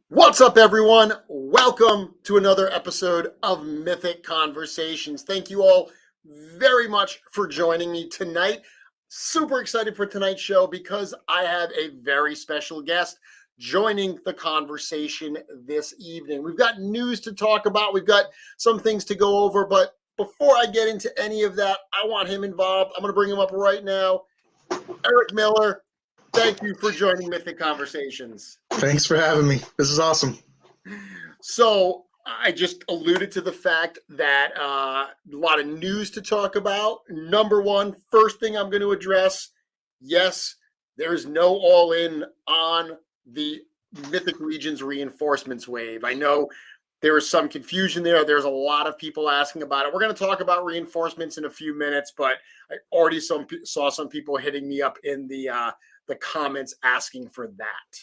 What's up, everyone? Welcome to another episode of Mythic Conversations. Thank you all very much for joining me tonight. Super excited for tonight's show because I have a very special guest joining the conversation this evening. We've got news to talk about. We've got some things to go over, but before I get into any of that, I want him involved. I'm going to bring him up right now. Eric Miller, thank you for joining Mythic Conversations. Thanks for having me. This is awesome. So I just alluded to the fact that a lot of news to talk about. Number one, first thing I'm going to address, yes, there's no all-in on the Mythic Legions reinforcements wave. I know there is some confusion there. There's a lot of people asking about it. We're going to talk about reinforcements in a few minutes, but I already saw some people hitting me up in the comments asking for that.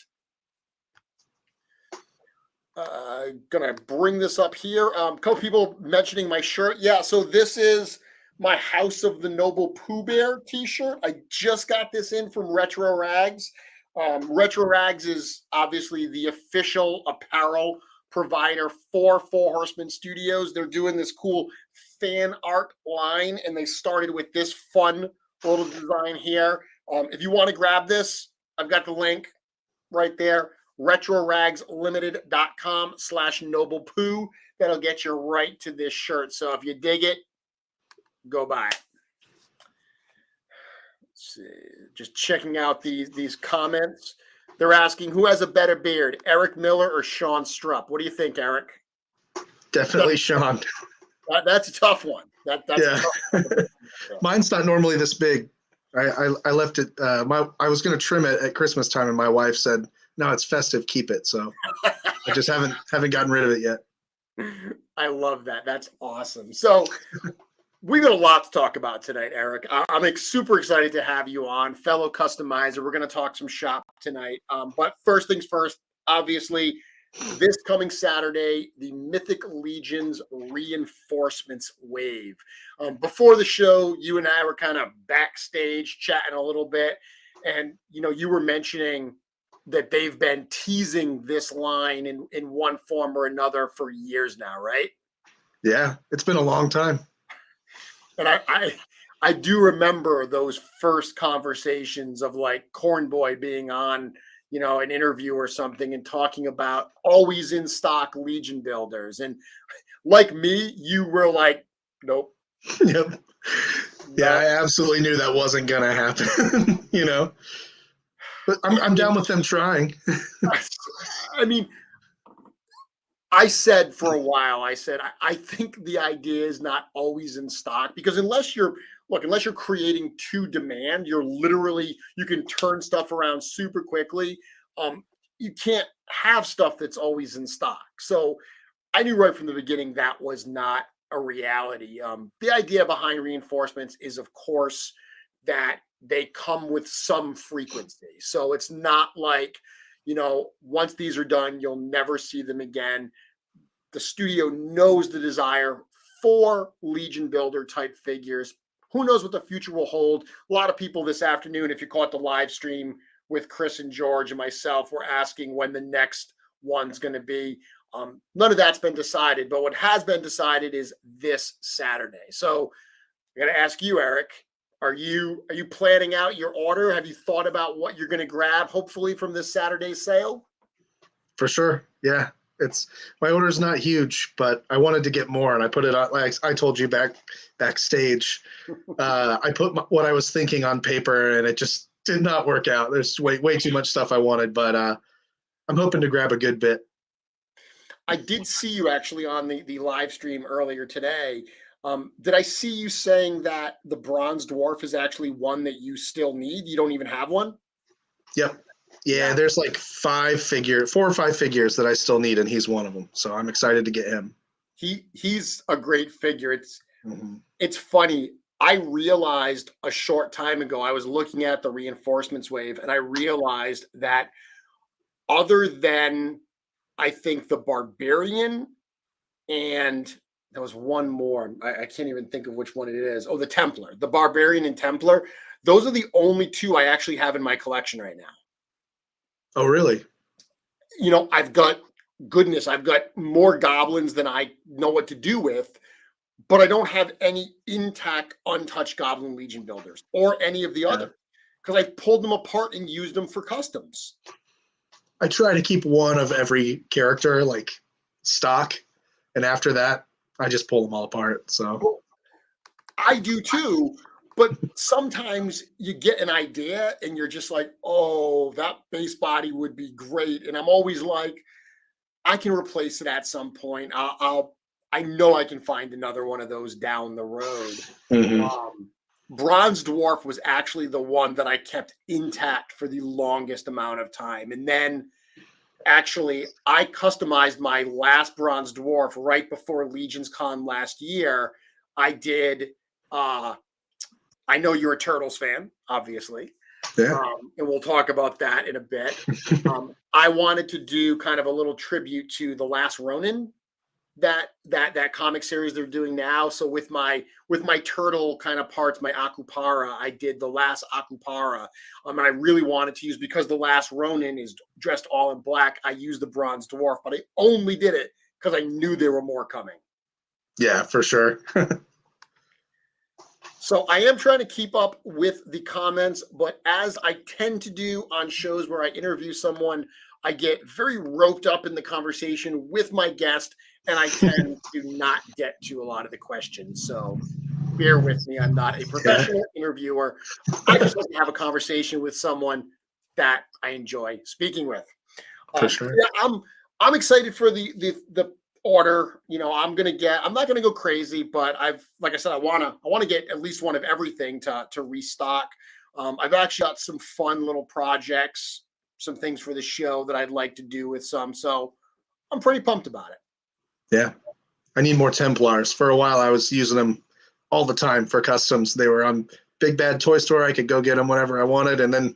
Gonna bring this up here. A couple people mentioning my shirt. Yeah, so this is my House of the Noble Pooh Bear t-shirt. I just got this in from Retro Rags. Retro Rags is obviously the official apparel provider for Four Horsemen Studios. They're doing this cool fan art line, and they started with this fun little design here. If you want to grab this, I've got the link right there. RetroRagsLimited.com/NoblePoo. That'll get you right to this shirt. So if you dig it, go buy it. Let's see. Just checking out these comments. They're asking, who has a better beard, Eric Miller or Sean Strupp? What do you think, Eric? Definitely Sean. That's a tough one. That's yeah. a tough one. Mine's not normally this big. I left it. I was going to trim it at Christmas time, and my wife said, "No, it's festive. Keep it." So I just haven't gotten rid of it yet. I love that. That's awesome. So we've got a lot to talk about tonight, Eric. I'm super excited to have you on, fellow customizer. We're going to talk some shop tonight. But first things first, obviously, this coming Saturday, the Mythic Legions reinforcements wave. Before the show, you and I were kind of backstage chatting a little bit. And, you were mentioning that they've been teasing this line in one form or another for years now, right? Yeah, it's been a long time. And I do remember those first conversations of like Corn Boy being on, an interview or something and talking about always in stock Legion builders. And like me, you were like, nope. Yep. Yeah, I absolutely knew that wasn't going to happen, But I'm down with them trying. I mean, I said for a while, I think the idea is not always in stock because unless you're creating to demand, you can turn stuff around super quickly. You can't have stuff that's always in stock. So I knew right from the beginning that was not a reality. The idea behind reinforcements is, of course, that they come with some frequency. So it's not like, once these are done, you'll never see them again. The studio knows the desire for Legion builder type figures. Who knows what the future will hold? A lot of people this afternoon, if you caught the live stream with Chris and George and myself, were asking when the next one's going to be. None of that's been decided, but what has been decided is this Saturday. So I got to ask you, Eric, are you planning out your order? Have you thought about what you're going to grab, hopefully, from this Saturday sale? For sure. Yeah. My order's not huge, but I wanted to get more, and I put it on. Like I told you backstage, I put what I was thinking on paper, and it just did not work out. There's way too much stuff I wanted, but I'm hoping to grab a good bit. I did see you actually on the live stream earlier today. Did I see you saying that the bronze dwarf is actually one that you still need? You don't even have one? Yep. Yeah, Yeah, there's like 4 or 5 figures that I still need, and he's one of them. So I'm excited to get him. he's a great figure. Mhm. It's funny. I realized a short time ago, I was looking at the reinforcements wave, and I realized that other than I think the barbarian and there was one more. I can't even think of which one it is. Oh, the Templar, the barbarian and Templar. Those are the only two I actually have in my collection right now. Oh, really? I've got goodness, I've got more goblins than I know what to do with, but I don't have any intact, untouched Goblin Legion builders or any of the Yeah. other because I pulled them apart and used them for customs. I try to keep one of every character like stock, and after that, I just pull them all apart. So Well, I do too, but sometimes you get an idea and you're just like, oh, that base body would be great. And I'm always like, I can replace it at some point. I know I can find another one of those down the road. Mhm. Um, Bronze Dwarf was actually the one that I kept intact for the longest amount of time. And then actually, I customized my last Bronze Dwarf right before LegionsCon last year. I did, uh, I know you're a Turtles fan, obviously. Yeah. And we'll talk about that in a bit. I wanted to do kind of a little tribute to the Last Ronin that comic series they're doing now. So with my turtle kind of parts, my Akupara, I did the last Akupara. And I really wanted to use because the Last Ronin is dressed all in black. I used the Bronze Dwarf, but I only did it because I knew there were more coming. Yeah, for sure. So I am trying to keep up with the comments, but as I tend to do on shows where I interview someone, I get very roped up in the conversation with my guest, and I tend to not get to a lot of the questions. So bear with me. I'm not a Yeah, professional interviewer. I just like to have a conversation with someone that I enjoy speaking with. for sure. Yeah, I'm excited for the order. I'm not gonna go crazy, but like I said, I wanna get at least one of everything to restock. I've actually got some fun little projects, some things for the show that I'd like to do with some. So I'm pretty pumped about it. Yeah. I need more Templars. For a while, I was using them all the time for customs. They were on Big Bad Toy Store. I could go get them whenever I wanted, and then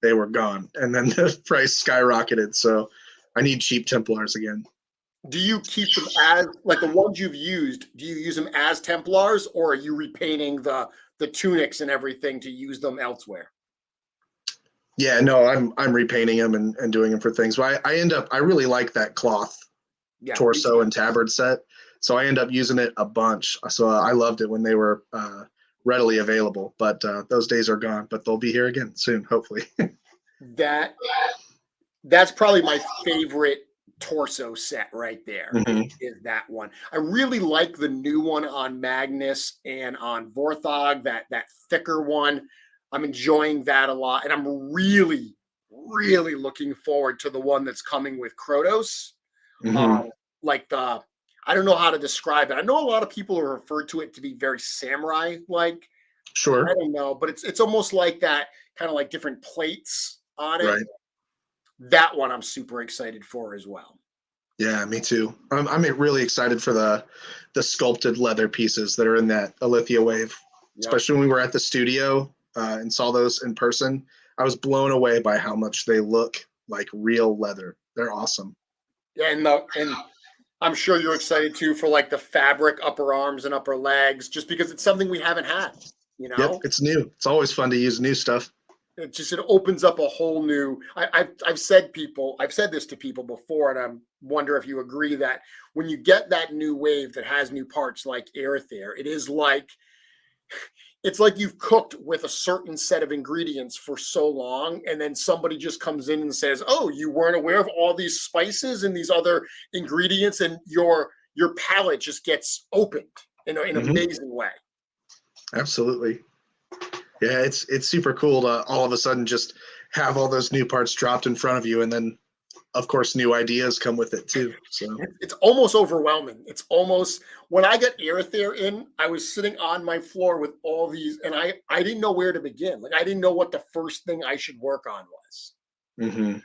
they were gone. And then the price skyrocketed. So I need cheap Templars again. Do you keep them as like the ones you've used? Do you use them as Templars, or are you repainting the tunics and everything to use them elsewhere? Yeah, no, I'm repainting them and doing them for things. But I really like that cloth Yeah, me torso too. and tabard set. So I end up using it a bunch. So I loved it when they were readily available. But those days are gone. But they'll be here again soon, hopefully. That that's probably my favorite torso set right there Mhm. is that one. I really like the new one on Magnus and on Vorthog, that thicker one. I'm enjoying that a lot. And I'm really, really looking forward to the one that's coming with Krotos. Mhm. Um, like I don't know how to describe it. I know a lot of people are referred to it to be very samurai like. I Sure. don't know, but it's almost like that kind of like different plates on it. Right. That one I'm super excited for as well. Yeah, me too. I'm really excited for the sculpted leather pieces that are in that Alithia wave, Yep. especially when we were at the studio and saw those in person. I was blown away by how much they look like real leather. They're awesome. Yeah, and I'm sure you're excited too for like the fabric upper arms and upper legs, just because it's something we haven't had. You Yep, know, it's new. It's always fun to use new stuff. it opens up a whole new. I've said this to people before, and I wonder if you agree that when you get that new wave that has new parts like Aerothere, it's like you've cooked with a certain set of ingredients for so long, and then somebody just comes in and says, "Oh, you weren't aware of all these spices and these other ingredients," and your palate just gets opened in an Hmm. amazing way. Absolutely. Yeah, it's super cool to all of a sudden just have all those new parts dropped in front of you, and then of course new ideas come with it too. So It's almost overwhelming. It's almost when I got Aerothere in, I was sitting on my floor with all these, and I didn't know where to begin. Like I didn't know what the first thing I should work on was. Mm-hmm.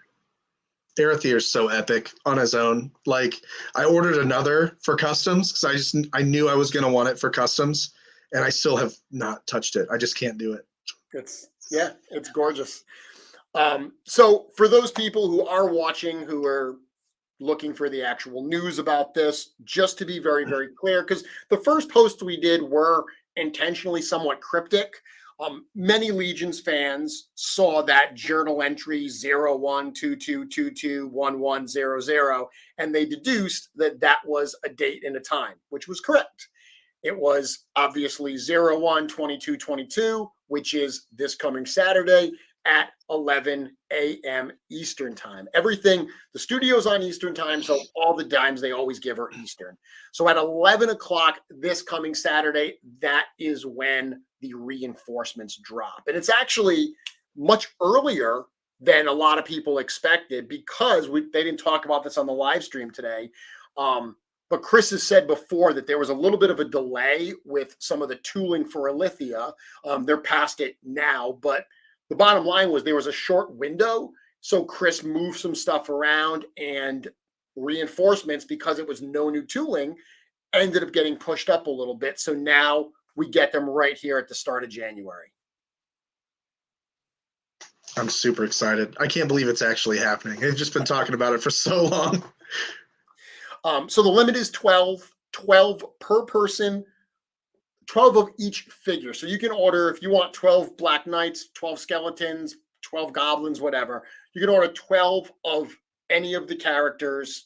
Arethyr is so epic on his own. Like, I ordered another for customs because I knew I was going to want it for customs, and I still have not touched it. I just can't do it. It's gorgeous. So for those people who are watching, who are looking for the actual news about this, just to be very, very clear, because the first posts we did were intentionally somewhat cryptic. Many Legions fans saw that journal entry 0122221100, and they deduced that that was a date and a time, which was correct. It was obviously 012222, which is this coming Saturday at 11 a.m. Eastern time. Everything, the studio's on Eastern time, so all the dimes they always give are Eastern. So at 11 o'clock this coming Saturday, that is when the reinforcements drop. And it's actually much earlier than a lot of people expected because they didn't talk about this on the live stream today. But Chris has said before that there was a little bit of a delay with some of the tooling for Alithia. They're past it now, but the bottom line was there was a short window. So Chris moved some stuff around, and reinforcements, because it was no new tooling, ended up getting pushed up a little bit. So now we get them right here at the start of January. I'm super excited. I can't believe it's actually happening. They've just been talking about it for so long. So the limit is 12 per person, 12 of each figure. So you can order, if you want 12 Black Knights, 12 Skeletons, 12 Goblins, whatever, you can order 12 of any of the characters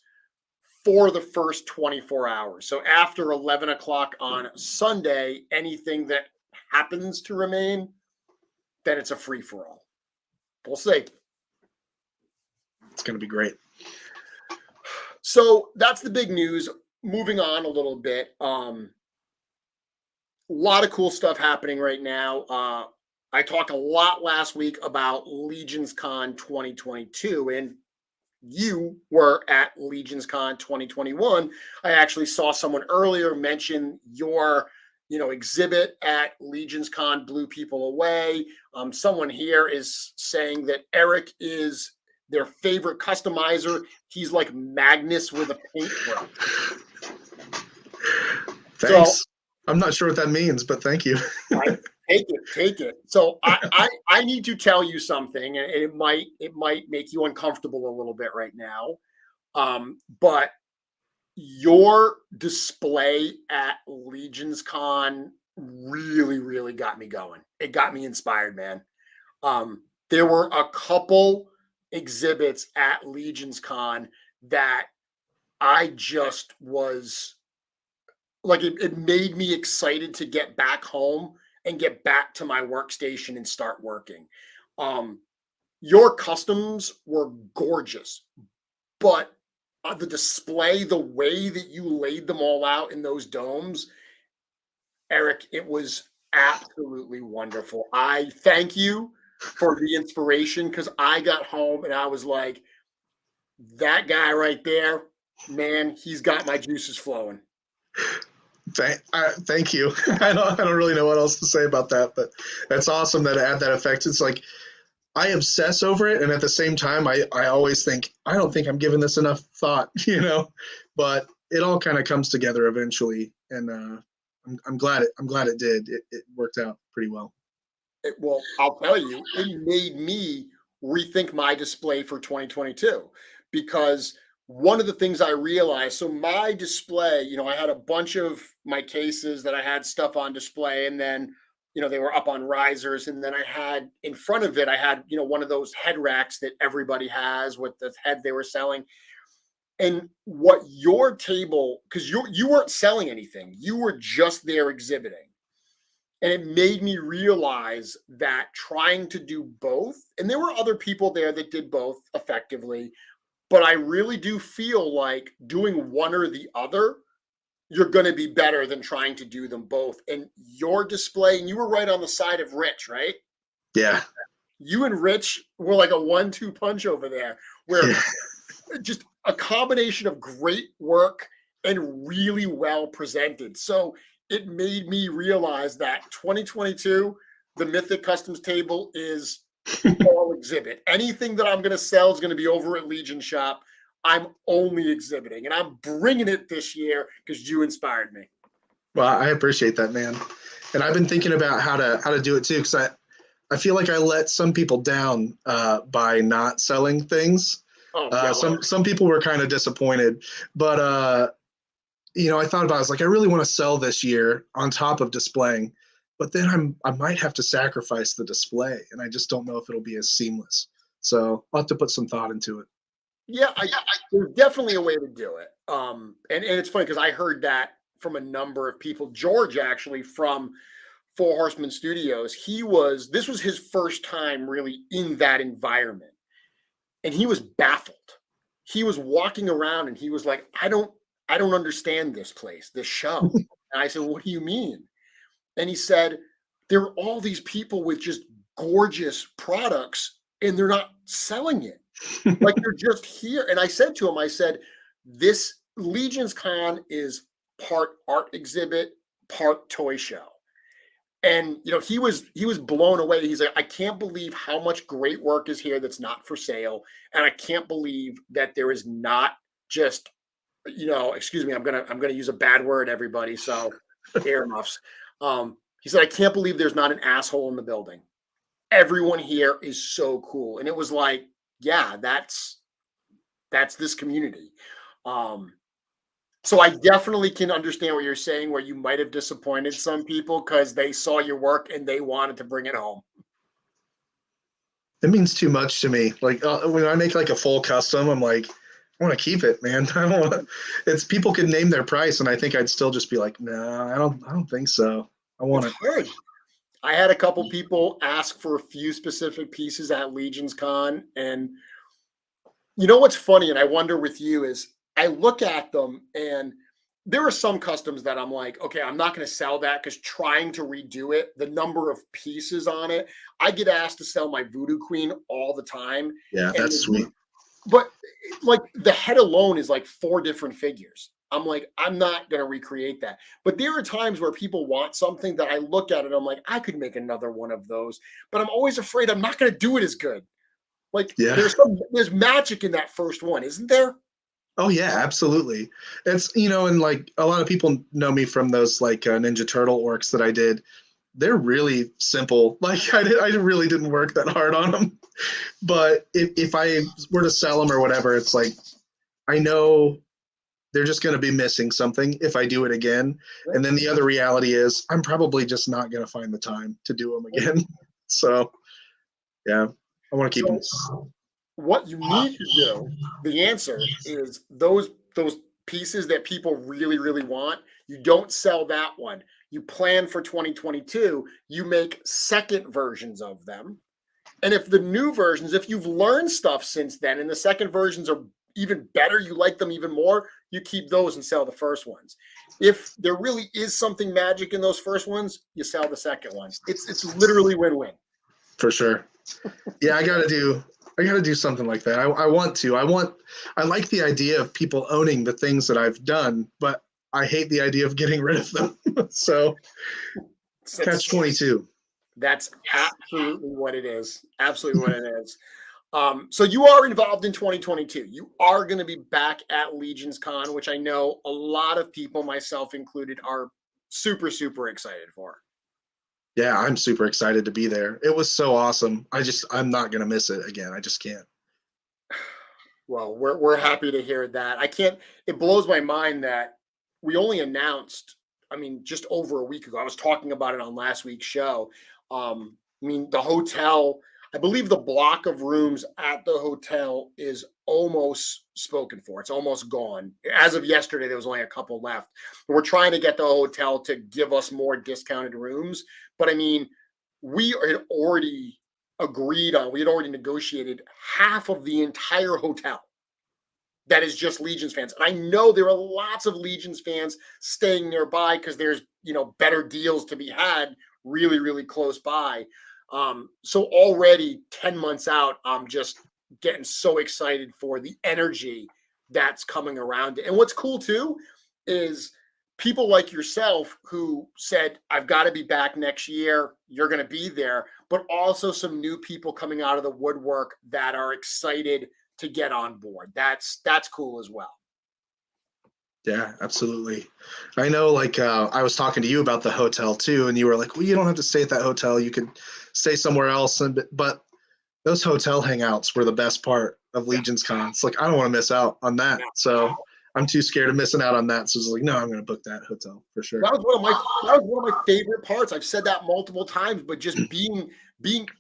for the first 24 hours. So after 11 o'clock on Sunday, anything that happens to remain, then it's a free-for-all. We'll see. It's going to be great. So that's the big news. Moving on a little bit. A lot of cool stuff happening right now. I talked a lot last week about LegionsCon 2022, and you were at LegionsCon 2021. I actually saw someone earlier mention your, exhibit at LegionsCon blew people away. Someone here is saying that Eric is their favorite customizer. He's like Magnus with a paintbrush. Thanks. So, I'm not sure what that means, but thank you. Take it. So I need to tell you something, and it might make you uncomfortable a little bit right now. But your display at LegionsCon really, really got me going. It got me inspired, man. There were a couple exhibits at LegionsCon that I just was like, it made me excited to get back home and get back to my workstation and start working. Your customs were gorgeous, but the display, the way that you laid them all out in those domes, Eric, it was absolutely wonderful. I thank you for the inspiration, because I got home and I was like, that guy right there, man, he's got my juices flowing. Thank you. I don't really know what else to say about that, but that's awesome that it had that effect. It's like I obsess over it, and at the same time, I always think I don't think I'm giving this enough thought, but it all kind of comes together eventually, and I'm glad it did. It worked out pretty well. Well, I'll tell you, it made me rethink my display for 2022, because one of the things I realized, so my display, I had a bunch of my cases that I had stuff on display, and then, they were up on risers. And then I had in front of it, I had, one of those head racks that everybody has with the head they were selling. And what your table, because you weren't selling anything, you were just there exhibiting. And it made me realize that trying to do both, and there were other people there that did both effectively, but I really do feel like doing one or the other, you're going to be better than trying to do them both. And your display, and you were right on the side of Rich, right? Yeah. You and Rich were like a 1-2 punch over there, where just a combination of great work and really well presented. So it made me realize that 2022, the Mythic Customs table is all exhibit. Anything that I'm going to sell is going to be over at Legion Shop. I'm only exhibiting, and I'm bringing it this year because you inspired me. Well, I appreciate that, man. And I've been thinking about how to do it too, because I feel like I let some people down by not selling things. Oh yeah, well, Some people were kind of disappointed, but you know, I thought about it, I was like, I really want to sell this year on top of displaying, but then I might have to sacrifice the display, and I just don't know if it'll be as seamless. So I'll have to put some thought into it. yeah, there's definitely a way to do it. And it's funny because I heard that from a number of people. George actually from Four Horsemen Studios. This was his first time really in that environment, and he was baffled. He was walking around and he was like, I don't understand this place, this show. And I said, what do you mean? And he said, there are all these people with just gorgeous products and they're not selling it. Like they're just here. And I said to him, I said, this LegionsCon is part art exhibit, part toy show. And you know, he was blown away. He's like, I can't believe how much great work is here that's not for sale. And I can't believe that there is not just, you know, excuse me, I'm gonna use a bad word, everybody. So earmuffs. He said, I can't believe there's not an asshole in the building. Everyone here is so cool. And it was like, yeah, that's this community. Um, so I definitely can understand what you're saying, where you might have disappointed some people because they saw your work and they wanted to bring it home. It means too much to me. Like when I make like a full custom, I'm like, I want to keep it, man. I don't want. It's people could name their price, and I think I'd still just be like, no, I don't think so. I It's want it. hard. I had a couple people ask for a few specific pieces at Legions Con, and you know what's funny, and I wonder with you is I look at them and there are some customs that I'm like, okay, I'm not going to sell that because trying to redo it, the number of pieces on it, I get asked to sell my Voodoo Queen all the time. Yeah, And that's sweet. but like the head alone is like 4 different figures. I'm like, I'm not going to recreate that. But there are times where people want something that I look at it, I'm like, I could make another one of those, but I'm always afraid I'm not going to do it as good. Like Yeah. there's magic in that first one, isn't there? Oh yeah, absolutely. It's you know, and like a lot of people know me from those like Ninja Turtle orcs that I did. They're really simple. Like I really didn't work that hard on them. But if I were to sell them or whatever, it's like I know they're just going to be missing something if I do it again. And then the other reality is I'm probably just not going to find the time to do them again. So yeah, I want to keep them. So what you need to do, the answer is those pieces that people really really want, you don't sell that one. You plan for 2022, you make second versions of them. And if the new versions, if you've learned stuff since then and the second versions are even better, you like them even more, you keep those and sell the first ones. If there really is something magic in those first ones, you sell the second ones. It's literally win-win. For sure. Yeah, I gotta do something like that. I want to. I like the idea of people owning the things that I've done, but I hate the idea of getting rid of them. So catch 22. That's absolutely what it is. Absolutely what it is. So you are involved in 2022. You are going to be back at LegionsCon, which I know a lot of people, myself included, are super, super excited for. Yeah, I'm super excited to be there. It was so awesome. I'm not gonna miss it again. I just can't. Well, we're happy to hear that. I can't. It blows my mind that we only announced. I mean, just over a week ago. I was talking about it on last week's show. I mean, the hotel. I believe the block of rooms at the hotel is almost spoken for. It's almost gone. As of yesterday, there was only a couple left. We're trying to get the hotel to give us more discounted rooms. But I mean, we had already we had already negotiated half of the entire hotel that is just Legions fans. And I know there are lots of Legions fans staying nearby because there's, you know, better deals to be had really, really close by. So already 10 months out, I'm just getting so excited for the energy that's coming around it. And what's cool too is people like yourself who said, I've got to be back next year, you're going to be there, but also some new people coming out of the woodwork that are excited to get on board. That's cool as well. Yeah, absolutely. I know, like, I was talking to you about the hotel too, and you were like, well, you don't have to stay at that hotel. You could stay somewhere else. But those hotel hangouts were the best part of Yeah. LegionsCon. It's like, I don't want to miss out on that. Yeah. So I'm too scared of missing out on that. So it's like, no, I'm going to book that hotel for sure. That was one of my favorite parts. I've said that multiple times, but just being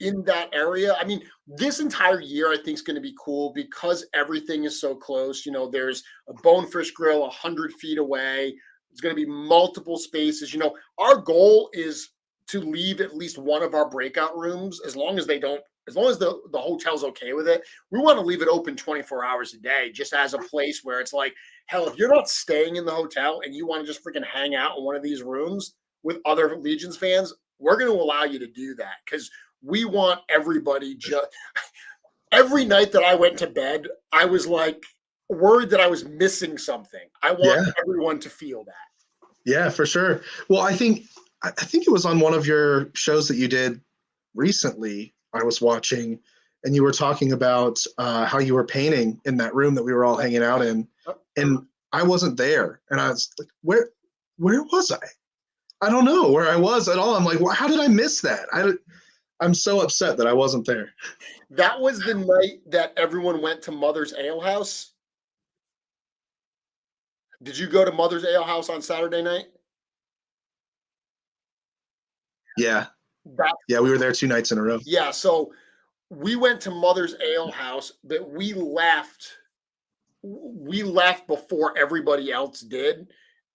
in that area. I mean, this entire year I think is going to be cool because everything is so close. You know, there's a Bonefish Grill 100 feet away. There's going to be multiple spaces. You know, our goal is to leave at least one of our breakout rooms, as long as the hotel's okay with it. We want to leave it open 24 hours a day, just as a place where it's like, hell, if you're not staying in the hotel and you want to just freaking hang out in one of these rooms with other Legions fans, we're going to allow you to do that, because we want everybody just every night that I went to bed, I was like worried that I was missing something. I want everyone to feel that. Yeah, for sure. Well, I think it was on one of your shows that you did recently. I was watching, and you were talking about how you were painting in that room that we were all hanging out in, and I wasn't there, and I was like, where was I? I don't know where I was at all. I'm like, how did I miss that? I'm so upset that I wasn't there. That was the night that everyone went to Mother's Ale House. Did you go to Mother's Ale House on Saturday night? Yeah. That, yeah, we were there 2 nights in a row. Yeah, so we went to Mother's Ale House, but we left before everybody else did,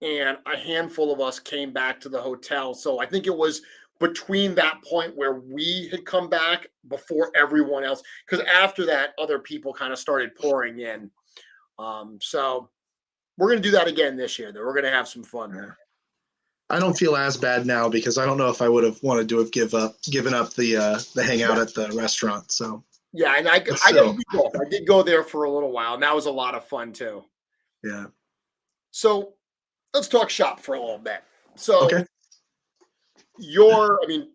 and a handful of us came back to the hotel. So I think it was between that point where we had come back before everyone else, because after that, other people kind of started pouring in. So we're going to do that again this year, though. We're going to have some fun there. I don't feel as bad now, because I don't know if I would have wanted to have given up the hangout at the restaurant. So yeah, and I did go there for a little while, and that was a lot of fun too. Yeah. So let's talk shop for a little bit. So okay.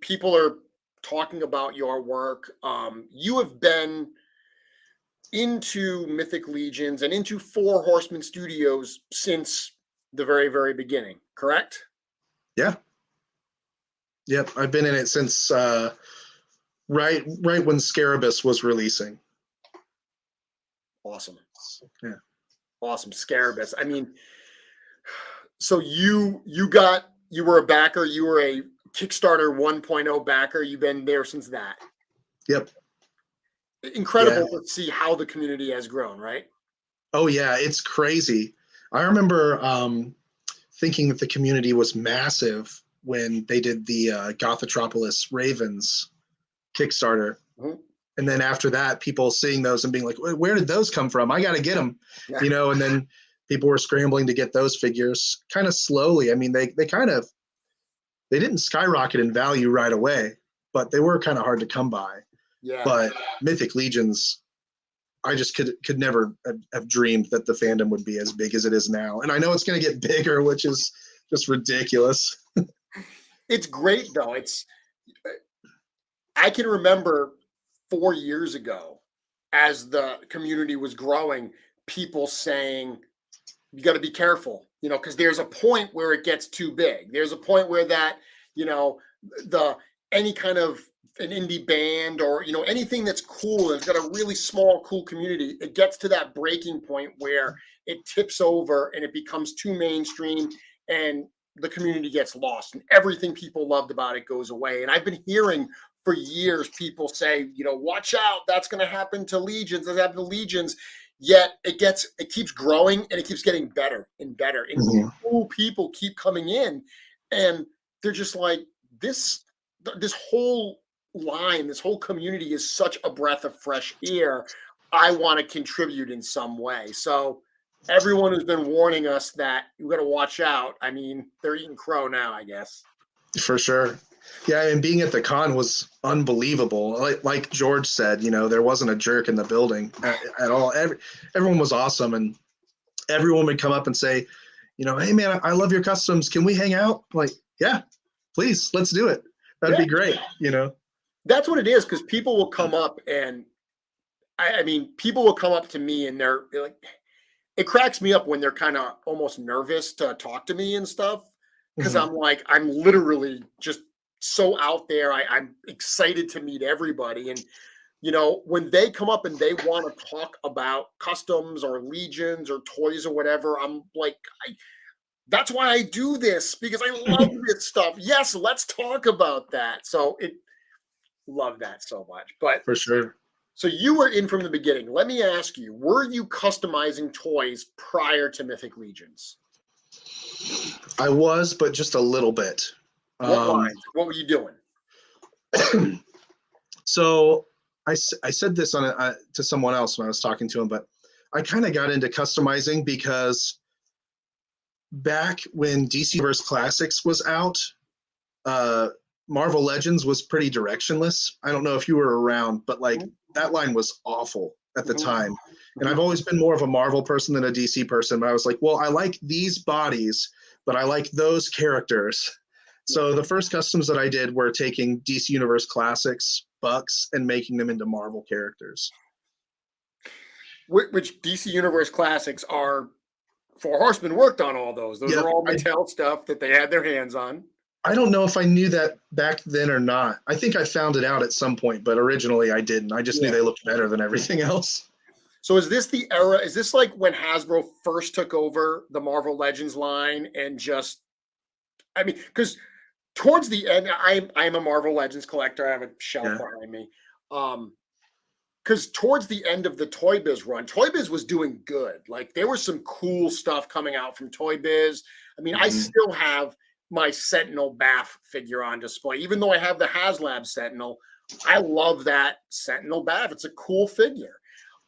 People are talking about your work. You have been into Mythic Legions and into Four Horsemen Studios since the very, very beginning, correct? Yeah. Yep. I've been in it since right when Scarabus was releasing. Awesome. Yeah. Awesome. Scarabus. I mean, so you were a backer, you were a Kickstarter 1.0 backer. You've been there since that. Yep. Incredible to see how the community has grown, right? Oh yeah, it's crazy. I remember thinking that the community was massive when they did the Gothotropolis Ravens Kickstarter. Mm-hmm. And then after that, people seeing those and being like, where did those come from? I got to get them, and then people were scrambling to get those figures kind of slowly. I mean, they didn't skyrocket in value right away, but they were kind of hard to come by. Yeah. But Mythic Legions, I just could never have dreamed that the fandom would be as big as it is now. And I know it's going to get bigger, which is just ridiculous. It's great though. I can remember 4 years ago, as the community was growing, people saying, you got to be careful, because there's a point where it gets too big. There's a point where that, any kind of an indie band or, anything that's cool and it's got a really small, cool community, it gets to that breaking point where it tips over and it becomes too mainstream and the community gets lost and everything people loved about it goes away. And I've been hearing for years people say, watch out, that's going to happen to Legions, that's happened to Legions. Yet it keeps growing and it keeps getting better and better. And cool people keep coming in and they're just like, this whole line, this whole community is such a breath of fresh air. I want to contribute in some way. So everyone who's been warning us that you got to watch out, I mean, they're eating crow now, I guess. For sure. Yeah, and being at the con was unbelievable. Like George said, there wasn't a jerk in the building at all. Everyone was awesome, and everyone would come up and say, hey man, I love your customs. Can we hang out? I'm like, yeah, please, let's do it. That'd Yeah, be great. that's what it is. Because people will come up and I mean, people will come up to me and they're like, it cracks me up when they're kind of almost nervous to talk to me and stuff. Because Mhm. I'm like, I'm literally just so out there. I'm excited to meet everybody. And when they come up and they want to talk about customs or legions or toys or whatever, I'm like, that's why I do this because I love this stuff. Yes, let's talk about that. So it love that so much. But For sure. so you were in from the beginning. Let me ask you, were you customizing toys prior to Mythic Legions? I was, but just a little bit. What Um, lines? What were you doing? so I said this to someone else when I was talking to him, but I kind of got into customizing because back when DC vs. Classics was out, uh, Marvel Legends was pretty directionless. I don't know if you were around, but like that line was awful at the time. And I've always been more of a Marvel person than a DC person, but I was like, well, I like these bodies, but I like those characters. So the first customs that I did were taking DC Universe Classics bucks and making them into Marvel characters. Which DC Universe classics are Four Horsemen worked on all those. Those Yep. are all Mattel stuff that they had their hands on. I don't know if I knew that back then or not. I think I found it out at some point, but originally I didn't. I just knew they looked better than everything else. So is this the era? Is this like when Hasbro first took over the Marvel Legends line and just, I mean, because towards the end, I'm a Marvel Legends collector. I have a shelf Yeah. behind me. Because towards the end of the Toy Biz run, Toy Biz was doing good. Like there was some cool stuff coming out from Toy Biz. I mean, I still have my Sentinel Bath figure on display, even though I have the HasLab Sentinel. I love that Sentinel Bath. It's a cool figure.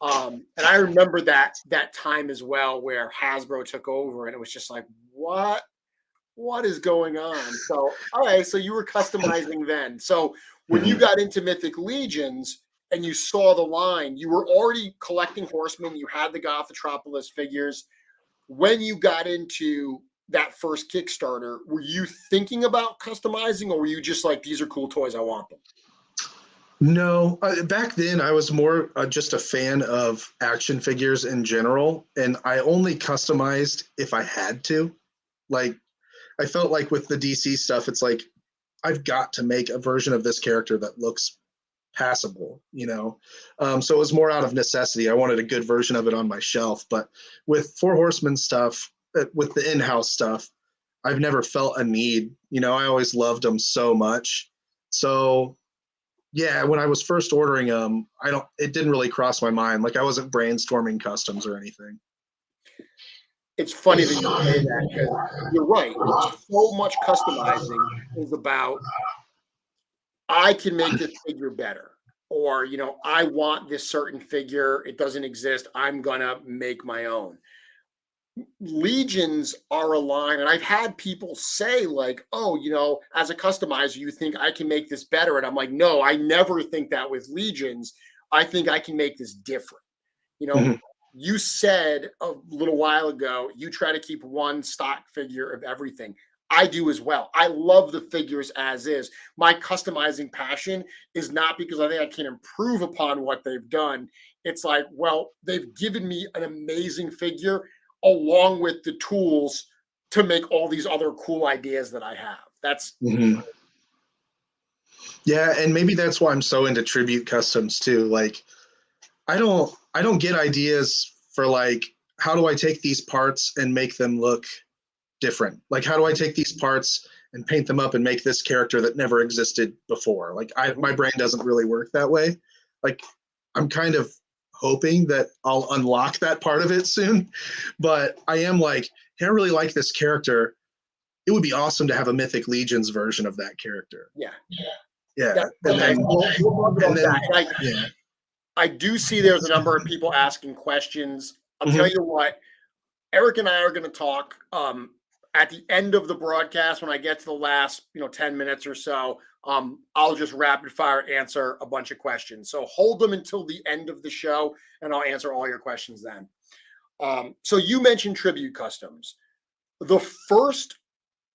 And I remember that time as well where Hasbro took over, and it was just like, what is going on? So, all right, so you were customizing then. So when you got into Mythic Legions and you saw the line, you were already collecting Horsemen. You had the Gothotropolis figures. When you got into that first Kickstarter, were you thinking about customizing, or were you just like, these are cool toys, I want them? No, back then I was more just a fan of action figures in general, and I only customized if I had to. Like, I felt like with the DC stuff, it's like I've got to make a version of this character that looks passable. So it was more out of necessity. I wanted a good version of it on my shelf. But with Four Horsemen stuff, with the in-house stuff, I've never felt a need. I always loved them so much. So yeah, when I was first ordering them, it didn't really cross my mind. Like I wasn't brainstorming customs or anything. It's funny that you say that because you're right. So much customizing is about, I can make this figure better. Or, I want this certain figure. It doesn't exist. I'm going to make my own. Legions are a line, and I've had people say, like, oh, as a customizer, you think I can make this better. And I'm like, no, I never think that with Legions. I think I can make this different. You said a little while ago, you try to keep one stock figure of everything. I do as well. I love the figures as is. My customizing passion is not because I think I can improve upon what they've done. It's like, well, they've given me an amazing figure along with the tools to make all these other cool ideas that I have. That's Yeah, and maybe that's why I'm so into tribute customs too. Like I don't get ideas for like how do I take these parts and make them look different? Like how do I take these parts and paint them up and make this character that never existed before? Like my brain doesn't really work that way. Like I'm kind of hoping that I'll unlock that part of it soon, but I am like, hey, I really like this character. It would be awesome to have a Mythic Legions version of that character. yeah. Yeah. And then, yeah. I do see there's a number of people asking questions. I'll tell Mhm. you what, Eric and I are going to talk at the end of the broadcast. When I get to the last 10 minutes or so, I'll just rapid fire answer a bunch of questions. So hold them until the end of the show and I'll answer all your questions then. So you mentioned tribute customs. The first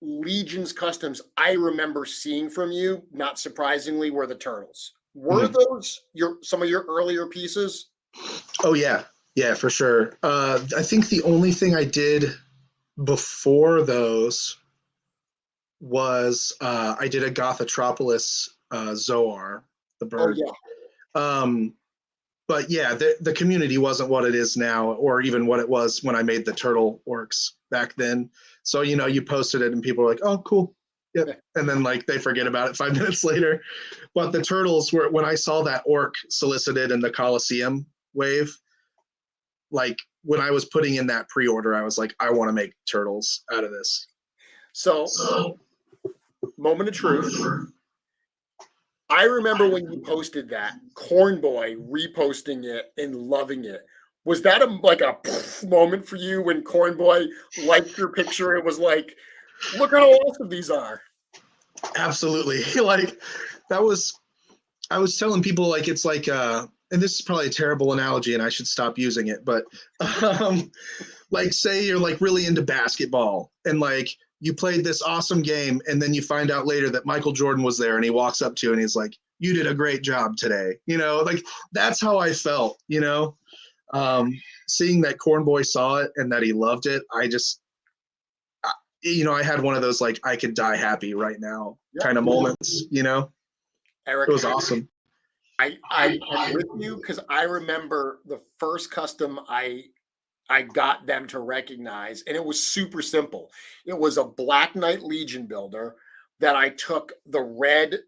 Legions customs I remember seeing from you, not surprisingly, were the turtles. Were Mhm. those some of your earlier pieces? Oh yeah, yeah, for sure. I think the only thing I did before those was I did a Gothotropolis Zoar, the Oh bird. yeah. Um, but yeah, the community wasn't what it is now, or even what it was when I made the turtle orcs back then. So you posted it, and people were like, "Oh, cool, yep," and then like they forget about it 5 minutes later. But the turtles were when I saw that orc solicited in the Coliseum wave, like when I was putting in that pre-order, I was like, I want to make turtles out of this. So, So, moment of truth. I remember when you posted that, Cornboy reposting it and loving it. Was that like a moment for you when Cornboy liked your picture? It was like, look how awesome these are. absolutely. Like that was I was telling people like it's like and this is probably a terrible analogy and I should stop using it, but um like say you're like really into basketball and like you played this awesome game and then you find out later that Michael Jordan was there and he walks up to you and he's like, you did a great job today. Like that's how I felt. Um, Seeing that Cornboy saw it and that he loved it, I had one of those like I could die happy right now Yeah, kind of moments. It Eric, was awesome. I am with you because I remember the first custom I got them to recognize, and it was super simple. It was a Black Knight Legion builder that I took the red,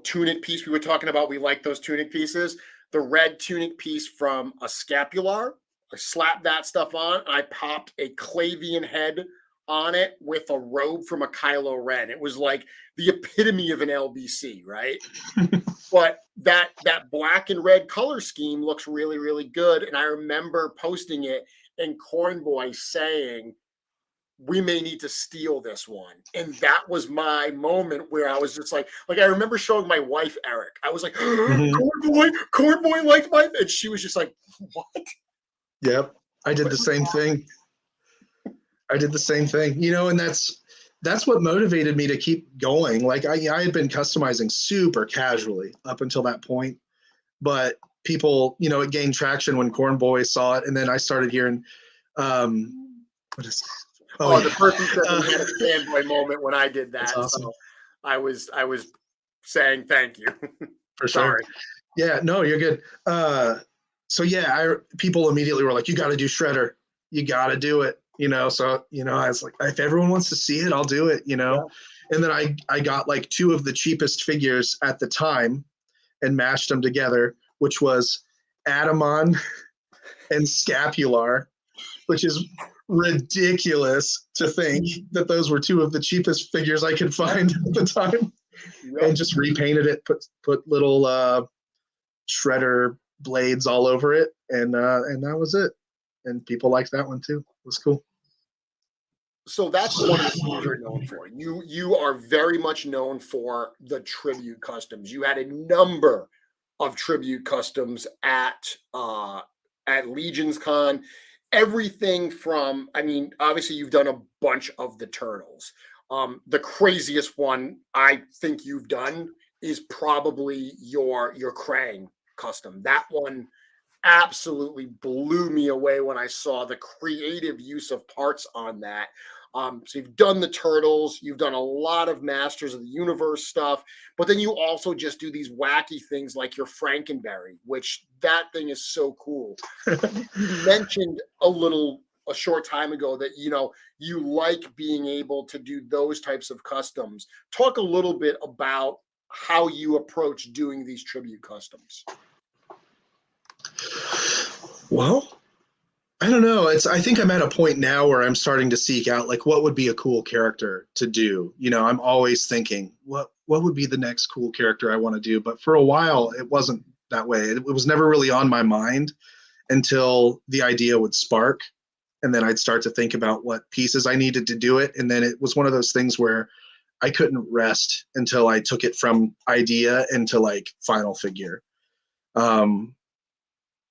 tunic piece we were talking about. We like those tunic pieces. The red tunic piece from a scapular. I slapped that stuff on. I popped a Clavian head on it with a robe from a Kylo Ren. It was like the epitome of an LBC, right? But that black and red color scheme looks really, really good. And I remember posting it and Cornboy saying, we may need to steal this one. And that was my moment where I was just like I remember showing my wife Eric. I was like, Mm-hmm. Cornboy liked my, and she was just like, what? Yep. I did the same thing. And that's what motivated me to keep going. Like I had been customizing super casually up until that point, but people, it gained traction when Corn Boy saw it, and then I started hearing, what is? Oh Oh, yeah, the person said they had a fanboy moment when I did that's that. awesome So I was saying thank you. for sure. Sorry. Yeah, no, you're good. So yeah, people immediately were like, "You got to do Shredder. You got to do it." So I was like, if everyone wants to see it, I'll do it. Yeah. And then I got like two of the cheapest figures at the time and mashed them together, which was Atamon and Scapular, which is ridiculous to think that those were two of the cheapest figures I could find at the time, and Yep. just repainted it, put little shredder blades all over it, and that was it. And people liked that one too. It was cool. So that's one of the things you're known for. You are very much known for the tribute customs. You had a number of tribute customs at LegionsCon. Everything from, I mean, obviously you've done a bunch of the turtles. The craziest one I think you've done is probably your Krang custom. That one absolutely blew me away when I saw the creative use of parts on that. So you've done the turtles, you've done a lot of Masters of the Universe stuff, but then you also just do these wacky things like your Frankenberry, which that thing is so cool. You mentioned a short time ago that you like being able to do those types of customs. Talk a little bit about how you approach doing these tribute customs. Well, I don't know. I think I'm at a point now where I'm starting to seek out like what would be a cool character to do. I'm always thinking what would be the next cool character I want to do. But for a while, it wasn't that way. It was never really on my mind until the idea would spark, and then I'd start to think about what pieces I needed to do it. And then it was one of those things where I couldn't rest until I took it from idea into like final figure. Um,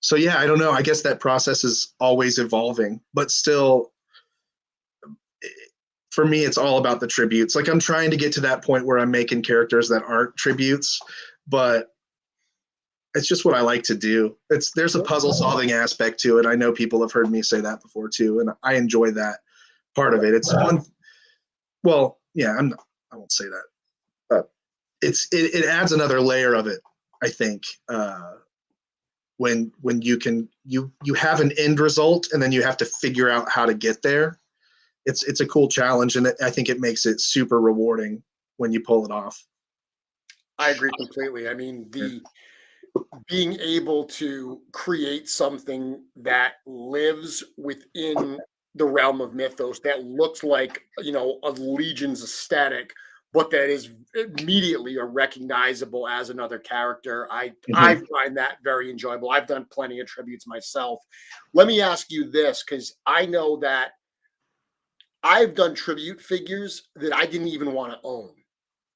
so yeah, I don't know. I guess that process is always evolving, but still, for me, it's all about the tributes. Like I'm trying to get to that point where I'm making characters that aren't tributes, but it's just what I like to do. There's a puzzle solving aspect to it. I know people have heard me say that before too, and I enjoy that part of it. It's one. Well, yeah, I won't say that. It adds another layer of it. I think when you have an end result and then you have to figure out how to get there. It's a cool challenge, and I think it makes it super rewarding when you pull it off. I agree completely. I mean, the being able to create something that lives within the realm of mythos that looks like, a Legion's aesthetic, but that is immediately or recognizable as another character. I Mm-hmm. find that very enjoyable. I've done plenty of tributes myself. Let me ask you this, because I know that I've done tribute figures that I didn't even want to own.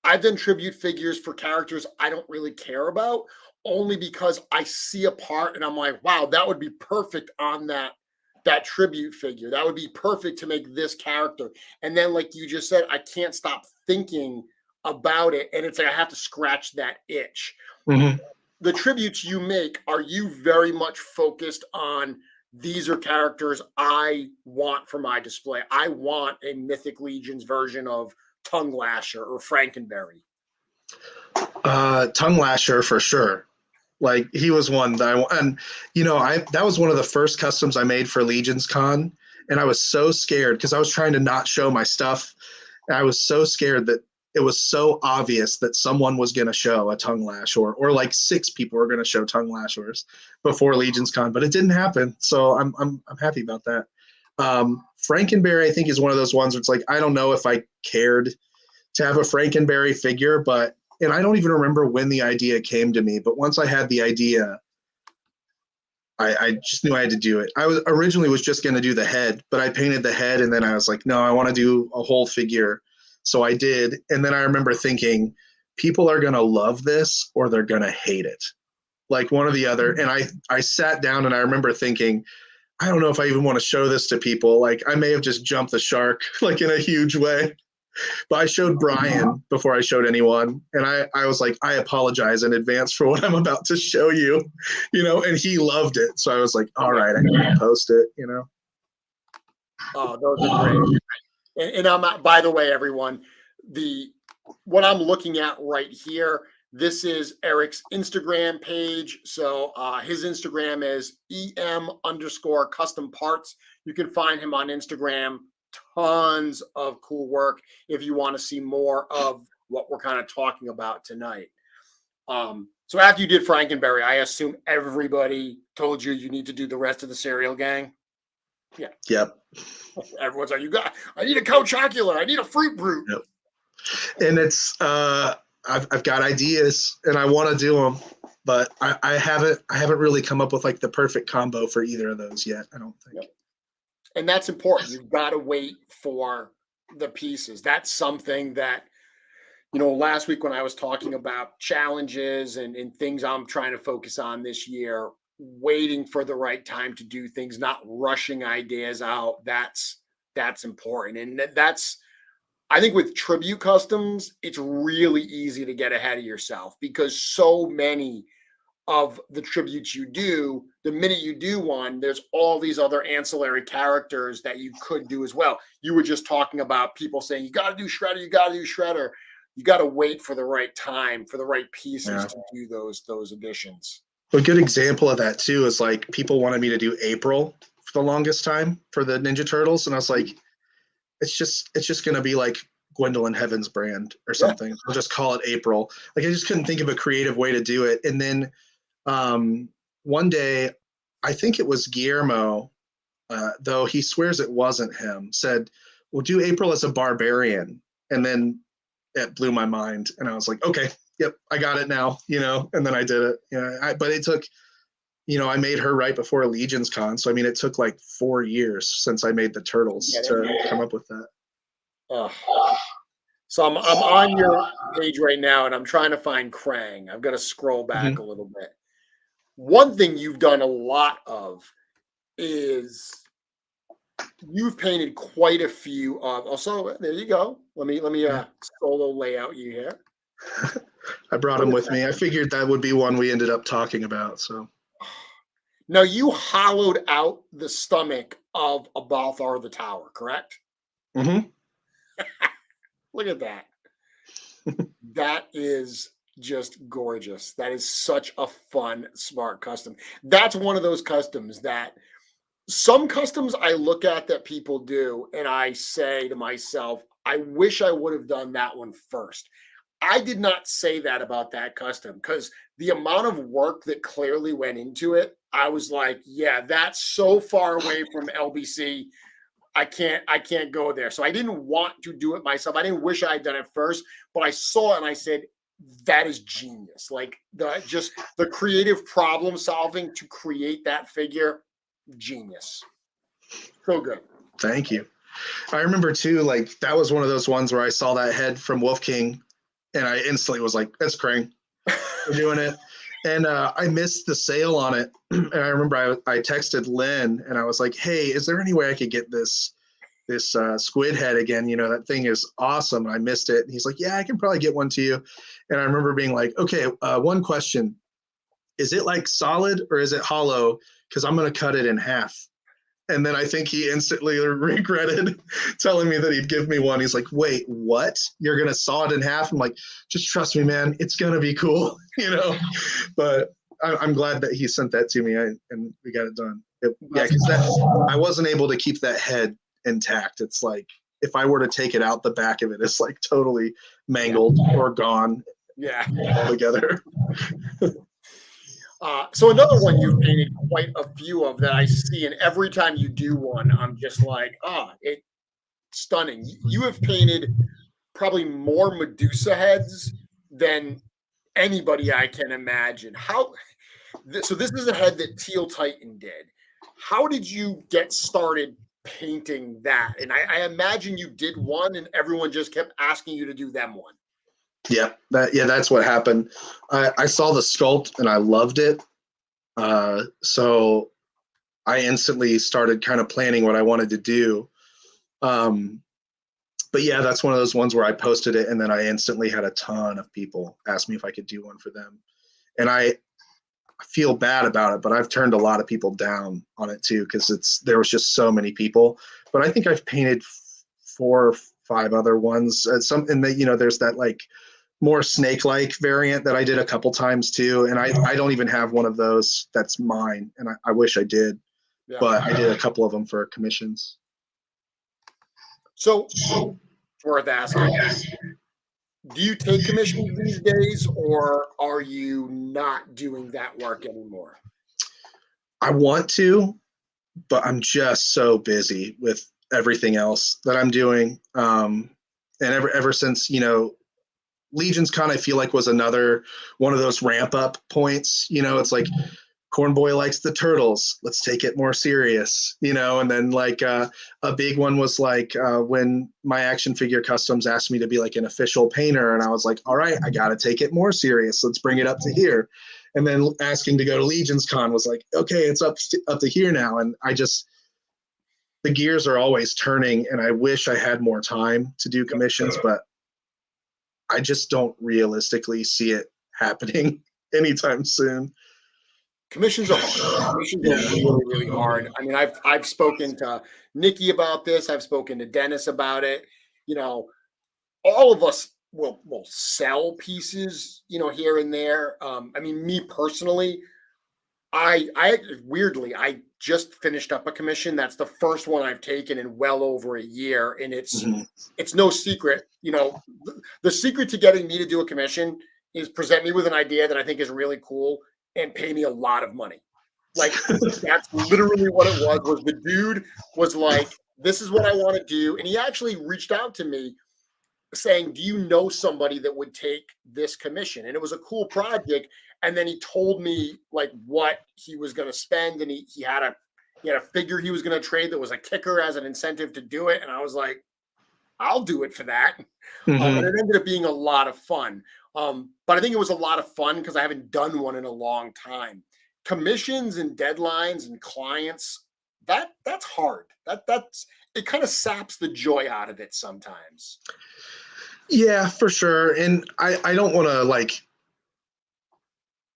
I've done tribute figures for characters I don't really care about, only because I see a part and I'm like, wow, that would be perfect on that tribute figure. That would be perfect to make this character. And then, like you just said, I can't stop thinking about it, and it's like I have to scratch that itch. Mm-hmm. The tributes you make, are you very much focused on these are characters I want for my display? I want a Mythic Legions version of Tongue Lasher or Frankenberry. Tongue Lasher for sure. Like he was one that and that was one of the first customs I made for LegionsCon, and I was so scared because I was trying to not show my stuff. And I was so scared that it was so obvious that someone was going to show a tongue lash, or like 6 people were going to show tongue lashers before LegionsCon, but it didn't happen. So I'm happy about that. Frankenberry, I think, is one of those ones where it's like I don't know if I cared to have a Frankenberry figure, but and I don't even remember when the idea came to me, but once I had the idea, I just knew I had to do it. I was originally was just going to do the head, but I painted the head, and then I was like, no, I want to do a whole figure. So I did, and then I remember thinking, people are going to love this or they're going to hate it, like one or the other. And I sat down and I remember thinking, I don't know if I even want to show this to people. Like I may have just jumped the shark, like in a huge way. But I showed Brian before I showed anyone. And I was like, I apologize in advance for what I'm about to show you, and he loved it. So I was like, all right, I'm going to post it. Oh, those are great. And I'm not, by the way, everyone, what I'm looking at right here, this is Eric's Instagram page. So his Instagram is EM_custom parts. You can find him on Instagram. Tons of cool work if you want to see more of what we're kind of talking about tonight. So after you did Frankenberry, I assume everybody told you need to do the rest of the cereal gang. Yeah. Yep. Everyone's like, I need a Coach Ocular. I need a Fruit Brute. Yep. And it's I've got ideas and I want to do them, but I haven't really come up with like the perfect combo for either of those yet. I don't think. Yep. And that's important. You've got to wait for the pieces. That's something that, last week when I was talking about challenges and things I'm trying to focus on this year, waiting for the right time to do things, not rushing ideas out. That's important. And I think with tribute customs, it's really easy to get ahead of yourself because so many of the tributes you do, the minute you do one, there's all these other ancillary characters that you could do as well. You were just talking about people saying, you got to do Shredder, you got to do Shredder. You got to wait for the right time, for the right pieces to do those additions. A good example of that too is like people wanted me to do April for the longest time for the Ninja Turtles, and I was like, it's just going to be like Gwendolyn Heaven's brand or something. Yeah. I'll just call it April. Like I just couldn't think of a creative way to do it. And then one day, I think it was Guillermo, though he swears it wasn't him, said, we'll do April as a barbarian. And then it blew my mind. And I was like, okay, yep, I got it now, and then I did it. But it took, I made her right before LegionsCon. So, I mean, it took like 4 years since I made the Turtles to come up with that. So I'm on your page right now and I'm trying to find Krang. I've got to scroll back a little bit. One thing you've done a lot of is you've painted quite a few of. Also, there you go. Let me Yeah. solo layout you here. I brought Look them at with that. me. I figured that would be one we ended up talking about. So Now you hollowed out the stomach of a Balthar the Tower, correct? hmm Look at that. That is just gorgeous. That is such a fun, smart custom. That's one of those customs that some customs I look at that people do, and I say to myself, I wish I would have done that one first. I did not say that about that custom because the amount of work that clearly went into it, I was like, yeah, that's so far away from LBC. I can't go there. So I didn't want to do it myself. I didn't wish I had done it first, but I saw it and I said, that is genius. Like the creative problem solving to create that figure, genius. So good. thank you. I remember too, like that was one of those ones where I saw that head from Wolf King, and I instantly was like, "That's Krang. We're doing it." And I missed the sale on it, and I remember I texted Lynn, and I was like, "Hey, is there any way I could get this squid head again? You know, that thing is awesome. I missed it." And he's like, "Yeah, I can probably get one to you." And I remember being like, "Okay, one question: is it like solid or is it hollow? Because I'm gonna cut it in half." And then I think he instantly regretted telling me that he'd give me one. He's like, "Wait, what? You're gonna saw it in half?" I'm like, "Just trust me, man. It's gonna be cool," you know. But I'm glad that he sent that to me, and we got it done. Yeah, because I wasn't able to keep that head intact. It's like if I were to take it out, the back of it is like totally mangled or gone Yeah. altogether. So another one you've painted quite a few of that I see, and every time you do one, I'm just like, it's stunning. You have painted probably more Medusa heads than anybody I can imagine. So this is a head that Teal Titan did. How did you get started painting that? And I imagine you did one, and everyone just kept asking you to do them one. That's what happened. I saw the sculpt and I loved it. So I instantly started kind of planning what I wanted to do. But yeah, that's one of those ones where I posted it and then I instantly had a ton of people ask me if I could do one for them. And I feel bad about it, but I've turned a lot of people down on it too because there was just so many people. But I think I've painted 4 or 5 other ones. And there's that like more snake-like variant that I did a couple times too. And I don't even have one of those that's mine. And I wish I did, Yeah. but I did a couple of them for commissions. So it's worth asking. Do you take commissions these days, or are you not doing that work anymore? I want to, but I'm just so busy with everything else that I'm doing. And ever since, LegionsCon, I feel like was another one of those ramp up points. It's like Cornboy likes the turtles. Let's take it more serious, And then like a big one was like when my action figure customs asked me to be like an official painter, and I was like, all right, I got to take it more serious. Let's bring it up to here. And then asking to go to LegionsCon was like, okay, it's up to here now. And the gears are always turning, and I wish I had more time to do commissions, but I just don't realistically see it happening anytime soon. Commissions are hard. Commissions are really, really hard. I mean, I've spoken to Nikki about this. I've spoken to Dennis about it. All of us will sell pieces, here and there. I mean, me personally, I weirdly, I just finished up a commission. That's the first one I've taken in well over a year, and it's no secret. The secret to getting me to do a commission is present me with an idea that I think is really cool and pay me a lot of money. Like that's literally what it was. Was the dude was like, "This is what I want to do," and he actually reached out to me saying, "Do you know somebody that would take this commission?" And it was a cool project. And then he told me like what he was going to spend, and he had a figure he was going to trade that was a kicker as an incentive to do it. And I was like, I'll do it for that. And it ended up being a lot of fun. But I think it was a lot of fun because I haven't done one in a long time. Commissions and deadlines and clients that's hard. That's it kind of saps the joy out of it sometimes. Yeah, for sure. And I don't want to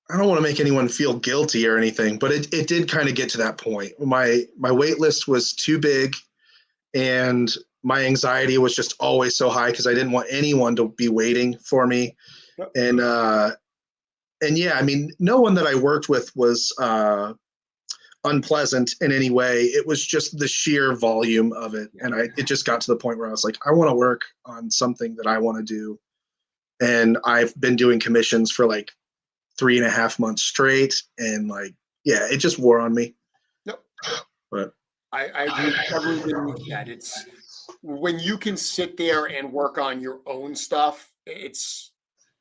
I don't want to make anyone feel guilty or anything, but it did kind of get to that point. My wait list was too big, and my anxiety was just always so high because I didn't want anyone to be waiting for me. Yep. And yeah, I mean, no one that I worked with was unpleasant in any way. It was just the sheer volume of it, and it just got to the point where I was like, I want to work on something that I want to do, and I've been doing commissions for like 3.5 months straight, and like, yeah, it just wore on me. Yep. But I agree with everything you said. It's when you can sit there and work on your own stuff, I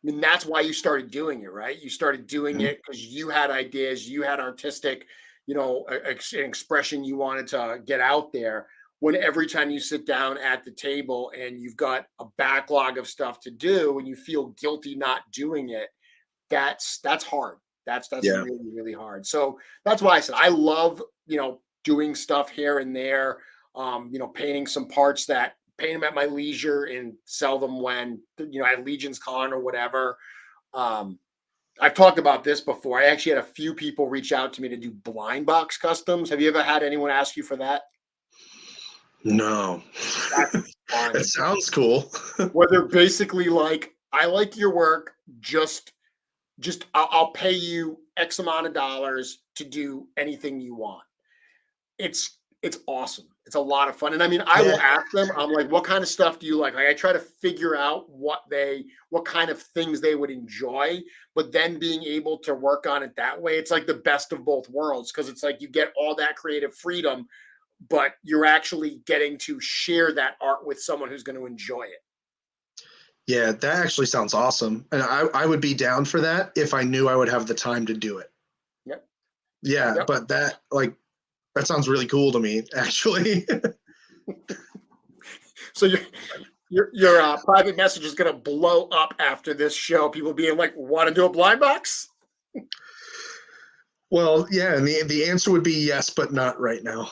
mean, that's why you started doing it, right? You started doing it because you had ideas, you had artistic, an expression you wanted to get out there. When every time you sit down at the table and you've got a backlog of stuff to do and you feel guilty not doing it, that's hard. That's yeah, really, really hard. So that's why I said I love, doing stuff here and there, painting some parts that paint them at my leisure and sell them when, at LegionsCon or whatever. Um, I've talked about this before. I actually had a few people reach out to me to do blind box customs. Have you ever had anyone ask you for that? no, That's that fun. sounds cool. Where they're basically like, I like your work, just I'll pay you X amount of dollars to do anything you want. It's awesome. It's a lot of fun. And I mean, I Yeah, will ask them, I'm like, what kind of stuff do you like? Like I try to figure out what kind of things they would enjoy, but then being able to work on it that way, it's like the best of both worlds because it's like you get all that creative freedom, but you're actually getting to share that art with someone who's going to enjoy it. yeah, that actually sounds awesome, and I would be down for that if I knew I would have the time to do it. Yep. Yeah, Yep. but that sounds really cool to me, actually. So your private message is going to blow up after this show. People being like, "Want to do a blind box?" Well, yeah, and the answer would be yes, but not right now.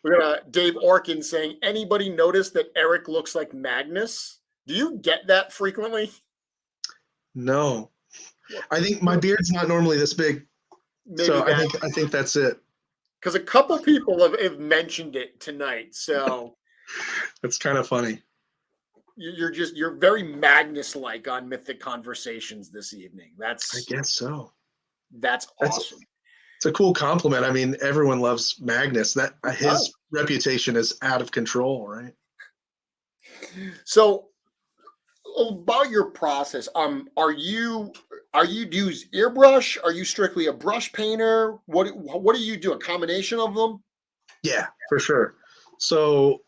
We're gonna Dave Orkin saying, "Anybody notice that Eric looks like Magnus? Do you get that frequently?" No, I think my beard's not normally this big, Maybe so that I think that's it. because a couple people have mentioned it tonight. So It's kind of funny. you're very Magnus like on Mythic Conversations this evening. I That's guess so. that's That's awesome. It's a cool compliment. I mean, everyone loves Magnus. That Oh. his reputation is out of control, right? So about your process, are you do you use airbrush? Are you strictly a brush painter? What do you do? A combination of them? Yeah, for sure. So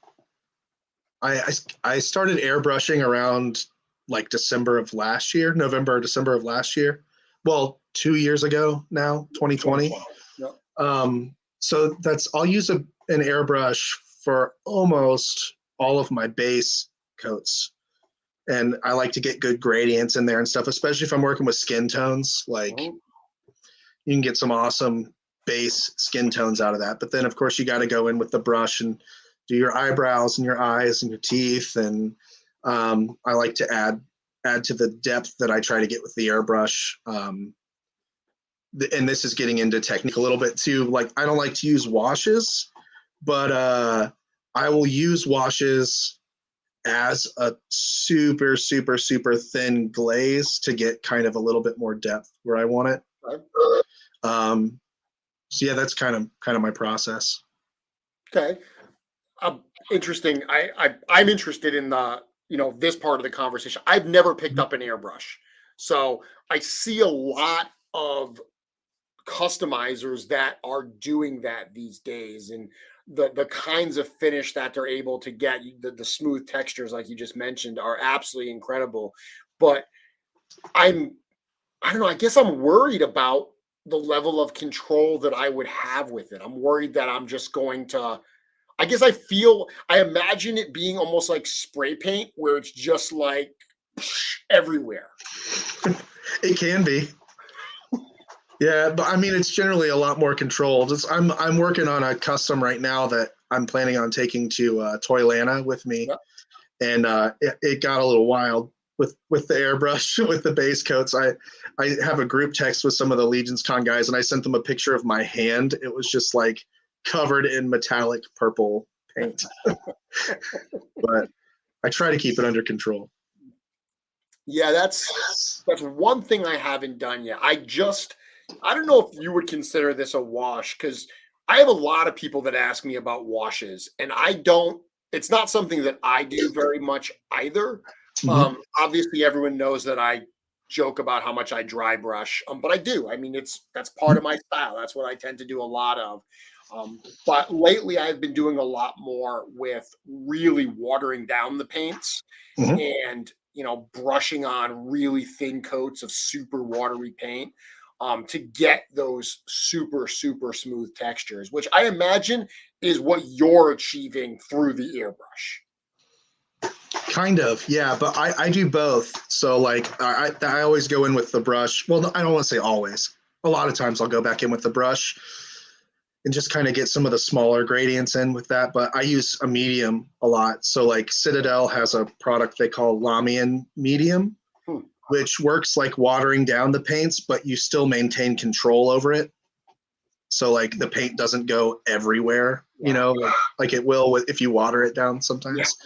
I started airbrushing around like December of last year, November, December of last year. Well, 2 years ago now, 2020. 2020. Yep. So I'll use an airbrush for almost all of my base coats. And I like to get good gradients in there and stuff, especially if I'm working with skin tones. Like Mhm. you can get some awesome base skin tones out of that. But then, of course, you got to go in with the brush and do your eyebrows and your eyes and your teeth. And I like to add to the depth that I try to get with the airbrush. And this is getting into technique a little bit too. Like I don't like to use washes, but I will use washes as a super, super, super thin glaze to get kind of a little bit more depth where I want it. Right. Um, so yeah, that's kind of my process. Okay. Interesting. I'm interested in the this part of the conversation. I've never picked up an airbrush, so I see a lot of customizers that are doing that these days, and the kinds of finish that they're able to get, the smooth textures, like you just mentioned, are absolutely incredible. But I'm I don't know. I guess I'm worried about the level of control that I would have with it. I'm worried that I'm just going to I guess I imagine it being almost like spray paint where it's just like everywhere. It can be. Yeah, but I mean, it's generally a lot more controlled. I'm working on a custom right now that I'm planning on taking to Toylanta with me, Yep. and it got a little wild with the airbrush with the base coats. I have a group text with some of the LegionsCon guys, and I sent them a picture of my hand. It was just like covered in metallic purple paint, but I try to keep it under control. Yeah, that's one thing I haven't done yet. I don't know if you would consider this a wash because I have a lot of people that ask me about washes, and I don't. It's not something that I do very much either. Mhm. Obviously, everyone knows that I joke about how much I dry brush, but I do. I mean, that's part of my style. That's what I tend to do a lot of. But lately, I've been doing a lot more with really watering down the paints Mhm. and brushing on really thin coats of super watery paint to get those super smooth textures, which I imagine is what you're achieving through the airbrush. Kind of, yeah, but I do both. So like I always go in with the brush. Well, I don't want to say always. A lot of times I'll go back in with the brush and just kind of get some of the smaller gradients in with that. But I use a medium a lot. So like Citadel has a product they call Lamian Medium, Hmm. which works like watering down the paints, but you still maintain control over it. So like the paint doesn't go everywhere, Yeah, like it will if you water it down yeah, sometimes.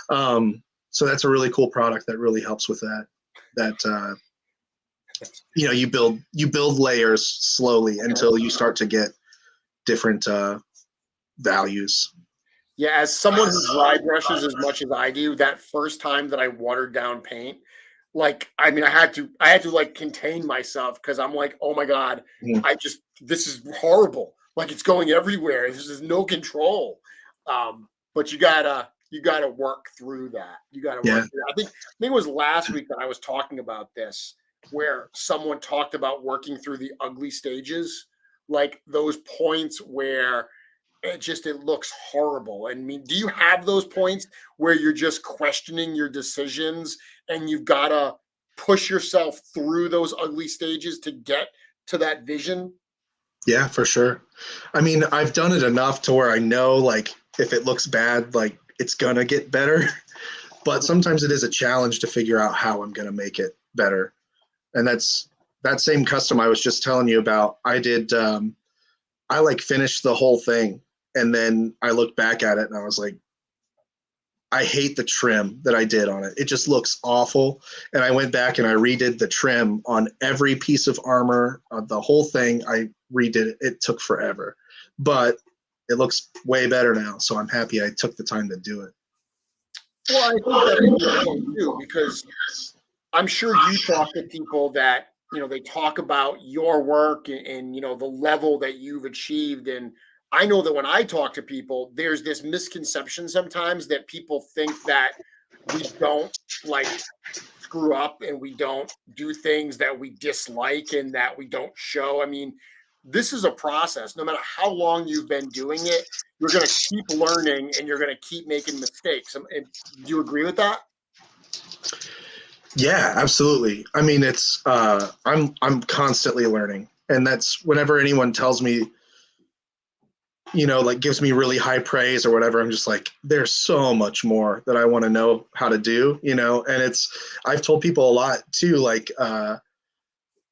Um, so that's a really cool product that really helps with that. That you build layers slowly until you start to get different values. yeah. As someone who dry brushes as much as I do, that first time that I watered down paint, like I mean, I had to like contain myself because I'm like, oh my god, Mhm. this is horrible. Like it's going everywhere. This is no control. But you gotta work through that. You gotta work Yeah. through that. I think it was last week that I was talking about this, where someone talked about working through the ugly stages, like those points where it looks horrible. And I mean, do you have those points where you're just questioning your decisions and you've got to push yourself through those ugly stages to get to that vision? Yeah, for sure. I mean, I've done it enough to where I know like if it looks bad, like it's gonna get better. But sometimes it is a challenge to figure out how I'm gonna make it better. And that's that same custom I was just telling you about. I like finished the whole thing and then I looked back at it and I was like, I hate the trim that I did on it. It just looks awful. And I went back and I redid the trim on every piece of armor, the whole thing. I redid it. It took forever, but it looks way better now. So I'm happy I took the time to do it. Well, I think that's a good point too, because I'm sure you talk to people that, they talk about your work and the level that you've achieved. And I know that when I talk to people, there's this misconception sometimes that people think that we don't like screw up and we don't do things that we dislike and that we don't show. I mean, this is a process. No matter how long you've been doing it, you're going to keep learning and you're going to keep making mistakes. And do you agree with that? Yeah, absolutely. I mean, I'm constantly learning, and that's whenever anyone tells me, like gives me really high praise or whatever, I'm just like, there's so much more that I want to know how to do, and I've told people a lot too, like,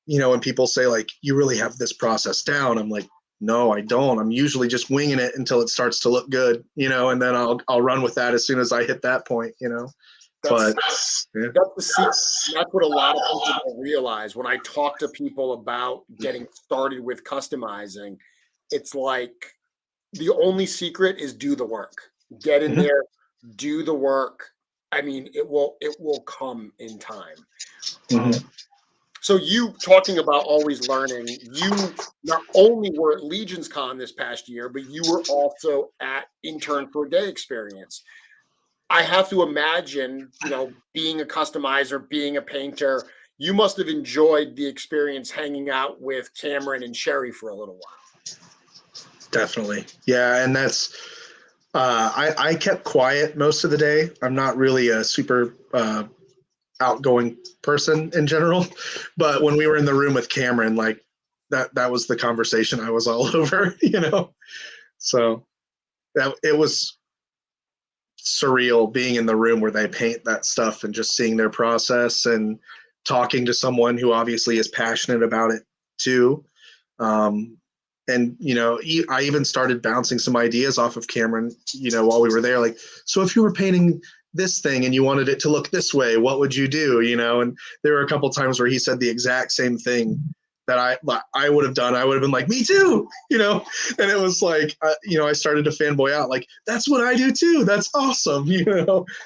when people say like, you really have this process down, I'm like, no, I don't. I'm usually just winging it until it starts to look good, and then I'll run with that as soon as I hit that point. That's But yeah. That's the secret. That's what a lot of people don't realize. When I talk to people about getting started with customizing, it's like the only secret is do the work. Get in Mhm. there, do the work. I mean, it will come in time. Um, Mhm. so you talking about always learning, you not only were at LegionsCon this past year, but you were also at Intern for a Day experience. I have to imagine, being a customizer, being a painter, you must have enjoyed the experience hanging out with Cameron and Sherry for a little while. Definitely. Yeah, and that's I kept quiet most of the day. I'm not really a super outgoing person in general, but when we were in the room with Cameron, like that was the conversation I was all over, So it was surreal being in the room where they paint that stuff and just seeing their process and talking to someone who obviously is passionate about it too. And I even started bouncing some ideas off of Cameron, while we were there, like, so if you were painting this thing and you wanted it to look this way, what would you do? And there were a couple times where he said the exact same thing that I would have done. I would have been like, me too, and it was like, I started to fanboy out, like, that's what I do too. That's awesome. It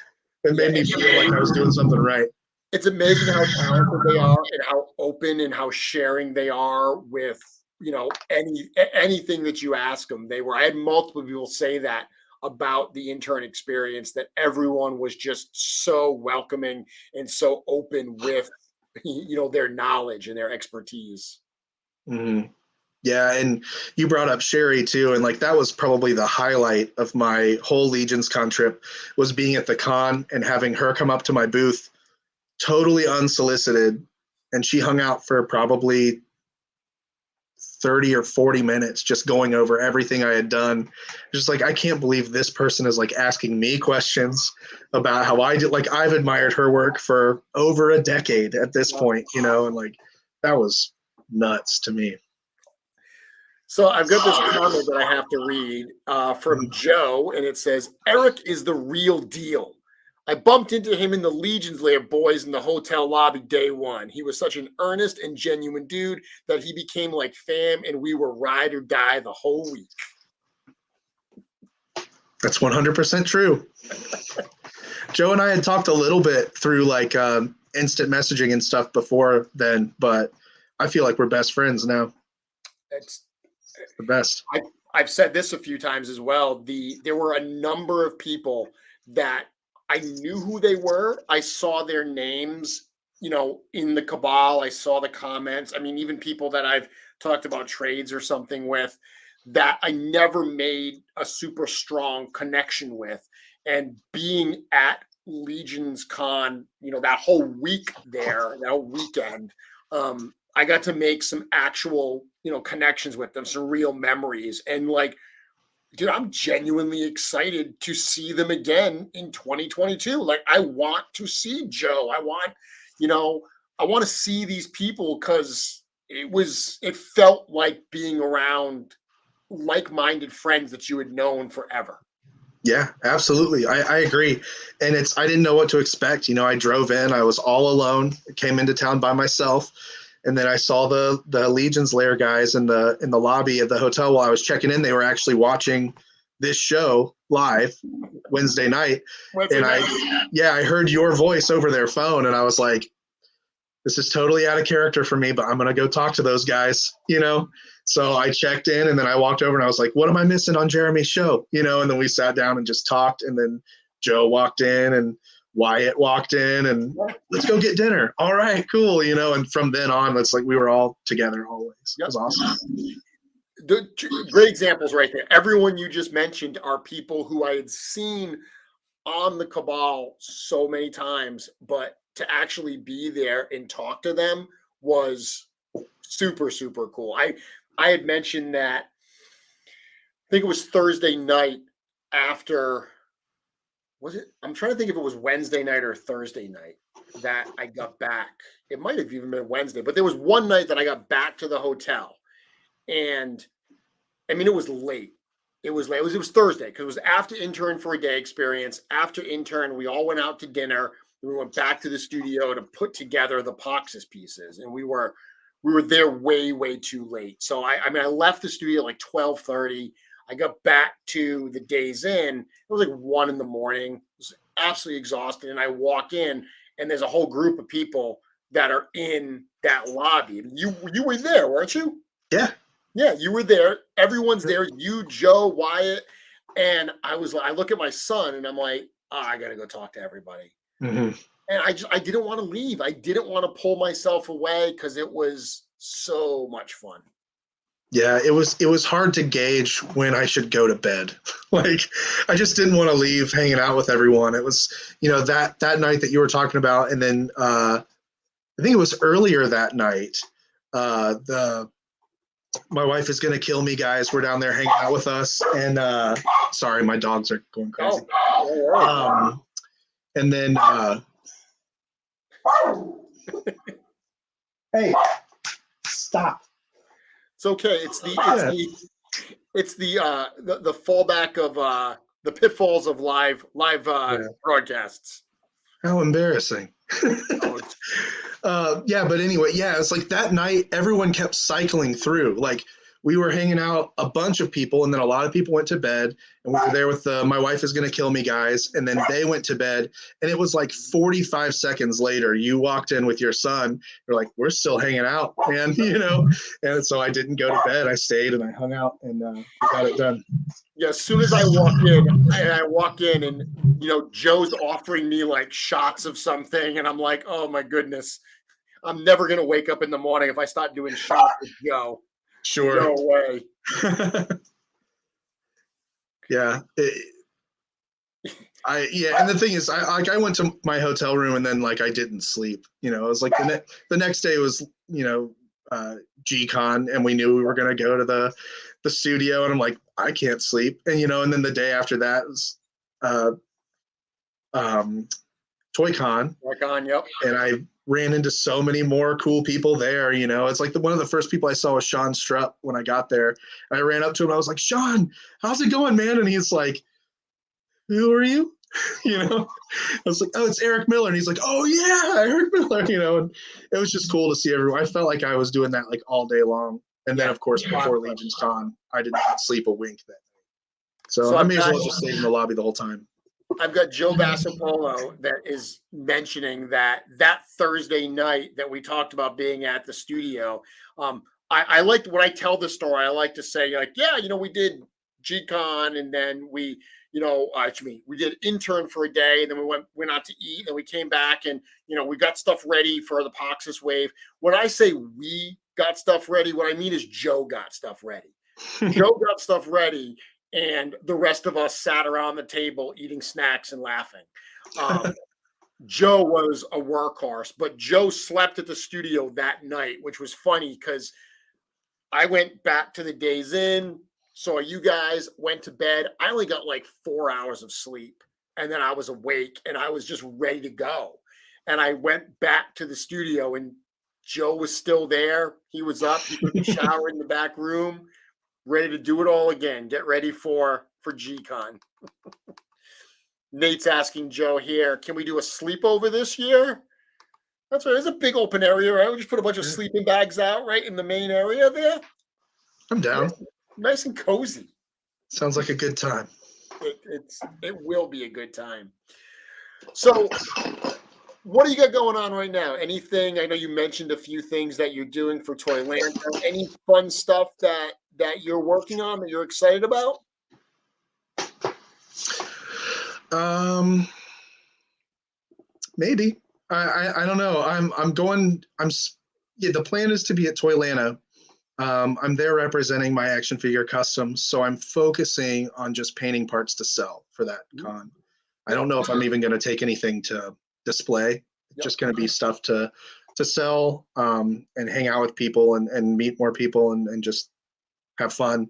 made me feel like I was doing something right. It's amazing how talented they are and how open and how sharing they are with, anything that you ask them. I had multiple people say that about the intern experience, that everyone was just so welcoming and so open with, their knowledge and their expertise. Mm-hmm. Yeah, and you brought up Sherry too, and like that was probably the highlight of my whole LegionsCon trip, was being at the con and having her come up to my booth totally unsolicited, and she hung out for probably 30 or 40 minutes just going over everything I had done. Just like, I can't believe this person is like asking me questions about how I did. Like, I've admired her work for over a decade at this point, and like that was nuts to me. So I've got this comment that I have to read from Joe, and it says, Eric is the real deal. I bumped into him in the Legions lair, boys, in the hotel lobby day one. He was such an earnest and genuine dude that he became like fam, and we were ride or die the whole week. That's 100% true. Joe and I had talked a little bit through like instant messaging and stuff before then, but I feel like we're best friends now. It's the best. I've said this a few times as well. There were a number of people that I knew who they were. I saw their names, in the cabal. I saw the comments. I mean, even people that I've talked about trades or something with, that I never made a super strong connection with. And being at LegionsCon, that whole week there, that whole weekend, I got to make some actual, connections with them, some real memories. And like, dude, I'm genuinely excited to see them again in 2022. Like, I want to see Joe. I want to see these people, because it felt like being around like-minded friends that you had known forever. Yeah, absolutely. I agree. And I didn't know what to expect. I drove in, I was all alone, came into town by myself. And then I saw the Legions lair guys in the lobby of the hotel while I was checking in. They were actually watching this show live Wednesday night. I heard your voice over their phone, and I was like, this is totally out of character for me, but I'm going to go talk to those guys, So I checked in, and then I walked over and I was like, what am I missing on Jeremy's show? And then we sat down and just talked. And then Joe walked in and Wyatt walked in, and let's go get dinner. All right, cool. And from then on, it's like we were all together always. Yep. It was awesome. Great examples right there. Everyone you just mentioned are people who I had seen on the cabal so many times, but to actually be there and talk to them was super, super cool. I had mentioned that, I think it was Thursday night after, was it? I'm trying to think if it was Wednesday night or Thursday night that I got back. It might have even been Wednesday, but there was one night that I got back to the hotel, and I mean, it was late. It was late. It was Thursday, because it was after intern for a day experience. After intern, we all went out to dinner. We went back to the studio to put together the Poxis pieces, and we were there way, way too late. So I left the studio at like 12:30. I got back to the Days Inn. It was like 1 a.m. I was absolutely exhausted, and I walk in, and there's a whole group of people that are in that lobby. You were there, weren't you? Yeah. Yeah, you were there. Everyone's there. You, Joe, Wyatt, and I look at my son, and I'm like, I gotta go talk to everybody. Mm-hmm. And I didn't want to leave. I didn't want to pull myself away, because it was so much fun. Yeah, it was hard to gauge when I should go to bed. Like, I just didn't want to leave hanging out with everyone. It was, that night that you were talking about, and then I think it was earlier that night. My wife is gonna kill me, guys. We're down there hanging out with us, and sorry, my dogs are going crazy. And then hey, stop. It's okay. It's the fallback of the pitfalls of live broadcasts. How embarrassing. Yeah, but anyway, yeah, it's like that night, everyone kept cycling through. Like we were hanging out, a bunch of people, and then a lot of people went to bed, and we were there with the "my wife is gonna kill me" guys, and then they went to bed, and it was like 45 seconds later, you walked in with your son. You're like, we're still hanging out, man, you know. And so I didn't go to bed. I stayed and I hung out, and we got it done. Yeah, as soon as I walk in, and Joe's offering me like shots of something, and I'm like, oh my goodness, I'm never gonna wake up in the morning if I start doing shots with Joe. Sure. No way. Yeah. And the thing is, I went to my hotel room and then like I didn't sleep. You know, it was like the next day was G-Con, and we knew we were gonna go to the studio, and I'm like, I can't sleep. And and then the day after that was ToyCon. ToyCon, yep. And I ran into so many more cool people there. It's like one of the first people I saw was Sean Strupp when I got there. And I ran up to him. I was like, Sean, how's it going, man? And he's like, who are you? I was like, oh, it's Eric Miller. And he's like, oh yeah, Eric Miller. And it was just cool to see everyone. I felt like I was doing that like all day long. And then of course, before LegionsCon, I did not sleep a wink that night. So I may as well just stay in the lobby the whole time. I've got Joe Vassapolo that is mentioning that Thursday night that we talked about being at the studio. I like when I tell the story, I like to say like, yeah, we did G-Con, and then we did intern for a day, and then we went out to eat, and we came back, and we got stuff ready for the Poxus wave. When I say we got stuff ready, what I mean is Joe got stuff ready. Joe got stuff ready, and the rest of us sat around the table eating snacks and laughing. Joe was a workhorse, but Joe slept at the studio that night, which was funny because I went back to the Days Inn, saw you guys, went to bed. I only got like 4 hours of sleep, and then I was awake and I was just ready to go. And I went back to the studio, and Joe was still there. He was up. He took a shower in the back room, ready to do it all again. Get ready for G-Con. Nate's asking Joe here, can we do a sleepover this year? That's right. There's a big open area, right? We just put a bunch of sleeping bags out right in the main area there. I'm down. Nice and cozy. Sounds like a good time. It will be a good time. So what do you got going on right now? Anything? I know you mentioned a few things that you're doing for Toyland. Any fun stuff that you're working on that you're excited about? Maybe. I don't know. The plan is to be at Toylanta. I'm there representing my action figure customs, so I'm focusing on just painting parts to sell for that con. I don't know if I'm even going to take anything to display. It's just going to be stuff to sell, and hang out with people and meet more people and just have fun.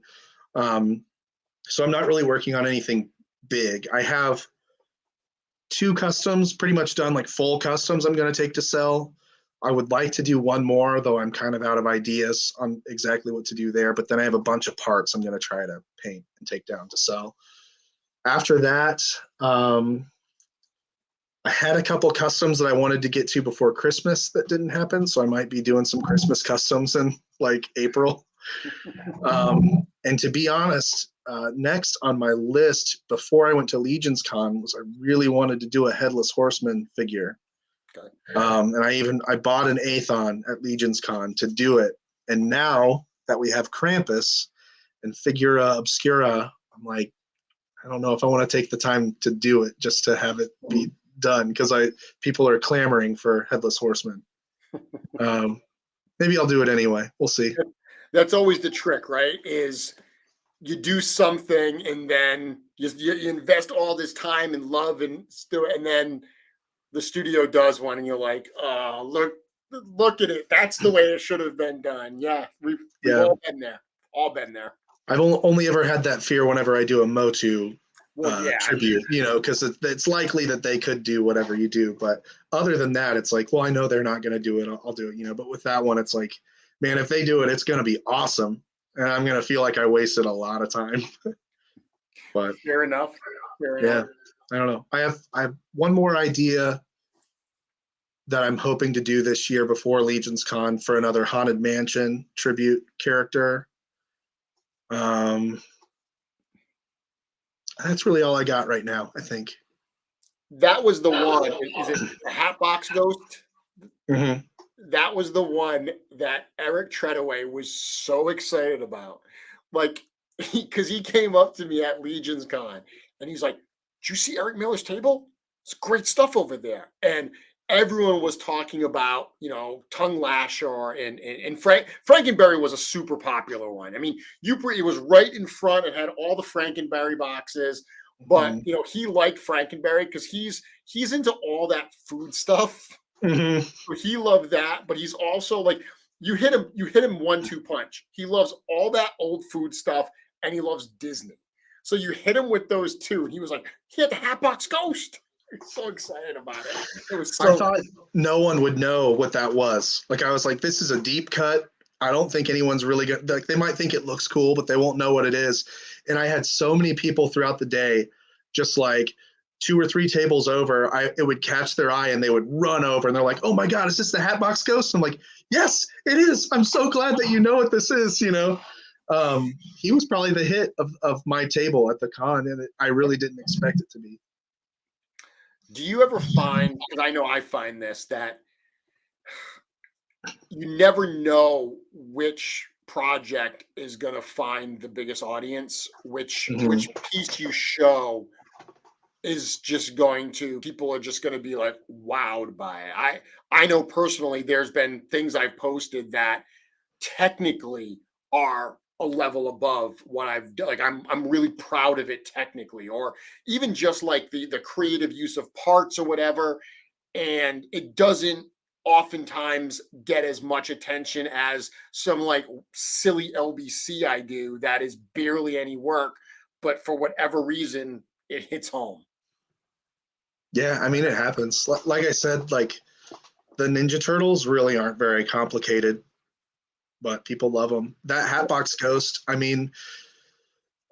So I'm not really working on anything big. I have 2 customs pretty much done, like full customs I'm going to take to sell. I would like to do one more, though I'm kind of out of ideas on exactly what to do there. But then I have a bunch of parts I'm going to try to paint and take down to sell. After that, I had a couple customs that I wanted to get to before Christmas that didn't happen. So I might be doing some Christmas customs in like April. And to be honest, next on my list before I went to LegionsCon was I really wanted to do a Headless Horseman figure. Okay. And I bought an Aethon at LegionsCon to do it. And now that we have Krampus and Figura Obscura, I'm like, I don't know if I want to take the time to do it just to have it be done, because people are clamoring for Headless Horseman. Maybe I'll do it anyway. We'll see. That's always the trick, right? Is you do something and then you invest all this time and love and then the studio does one and you're like, oh, Look at it. That's the way it should have been done. Yeah, we've Yeah. all been there. All been there. I've only ever had that fear whenever I do a Motu Well, yeah, I tribute, mean, you know, because it's likely that they could do whatever you do. But other than that, it's like, well, I know they're not going to do it. I'll do it, you know. But with that one, it's like, man, if they do it, it's going to be awesome. And I'm going to feel like I wasted a lot of time. But fair enough. Fair yeah, enough. I don't know. I have one more idea that I'm hoping to do this year before LegionsCon for another Haunted Mansion tribute character. That's really all I got right now, I think. That was the one. Is it the Hatbox Ghost? Mm-hmm. That was the one that Eric Treadaway was so excited about. Like, because he came up to me at LegionsCon and he's like, "Did you see Eric Miller's table? It's great stuff over there." And everyone was talking about, Tongue Lasher and Frankenberry was a super popular one. I mean, it was right in front. It had all the Frankenberry boxes, but Mm-hmm. he liked Frankenberry because he's into all that food stuff. Mm-hmm. So he loved that, but he's also like you hit him 1-2 punch. He loves all that old food stuff and he loves Disney. So you hit him with those two, and he was like, he had the Hatbox Ghost. He's so excited about it. It was I so thought no one would know what that was. Like I was like, this is a deep cut. I don't think anyone's really good. Like they might think it looks cool, but they won't know what it is. And I had so many people throughout the day, just like 2 or 3 tables over, it would catch their eye and they would run over and they're like, "Oh my God, is this the Hatbox Ghost?" I'm like, "Yes, it is. I'm so glad that you know what this is." He was probably the hit of my table at the con, and I really didn't expect it to be. Do you ever find, because I know I find this, that you never know which project is going to find the biggest audience, which Mm-hmm. piece you show is just going to people are just going to be like wowed by it. I know personally there's been things I've posted that technically are a level above what I've done. Like I'm really proud of it technically, or even just like the creative use of parts or whatever, and it doesn't oftentimes get as much attention as some like silly LBC I do that is barely any work, but for whatever reason it hits home. Yeah, I mean it happens. Like I said, like the Ninja Turtles really aren't very complicated, but people love them. That Hatbox Ghost, I mean,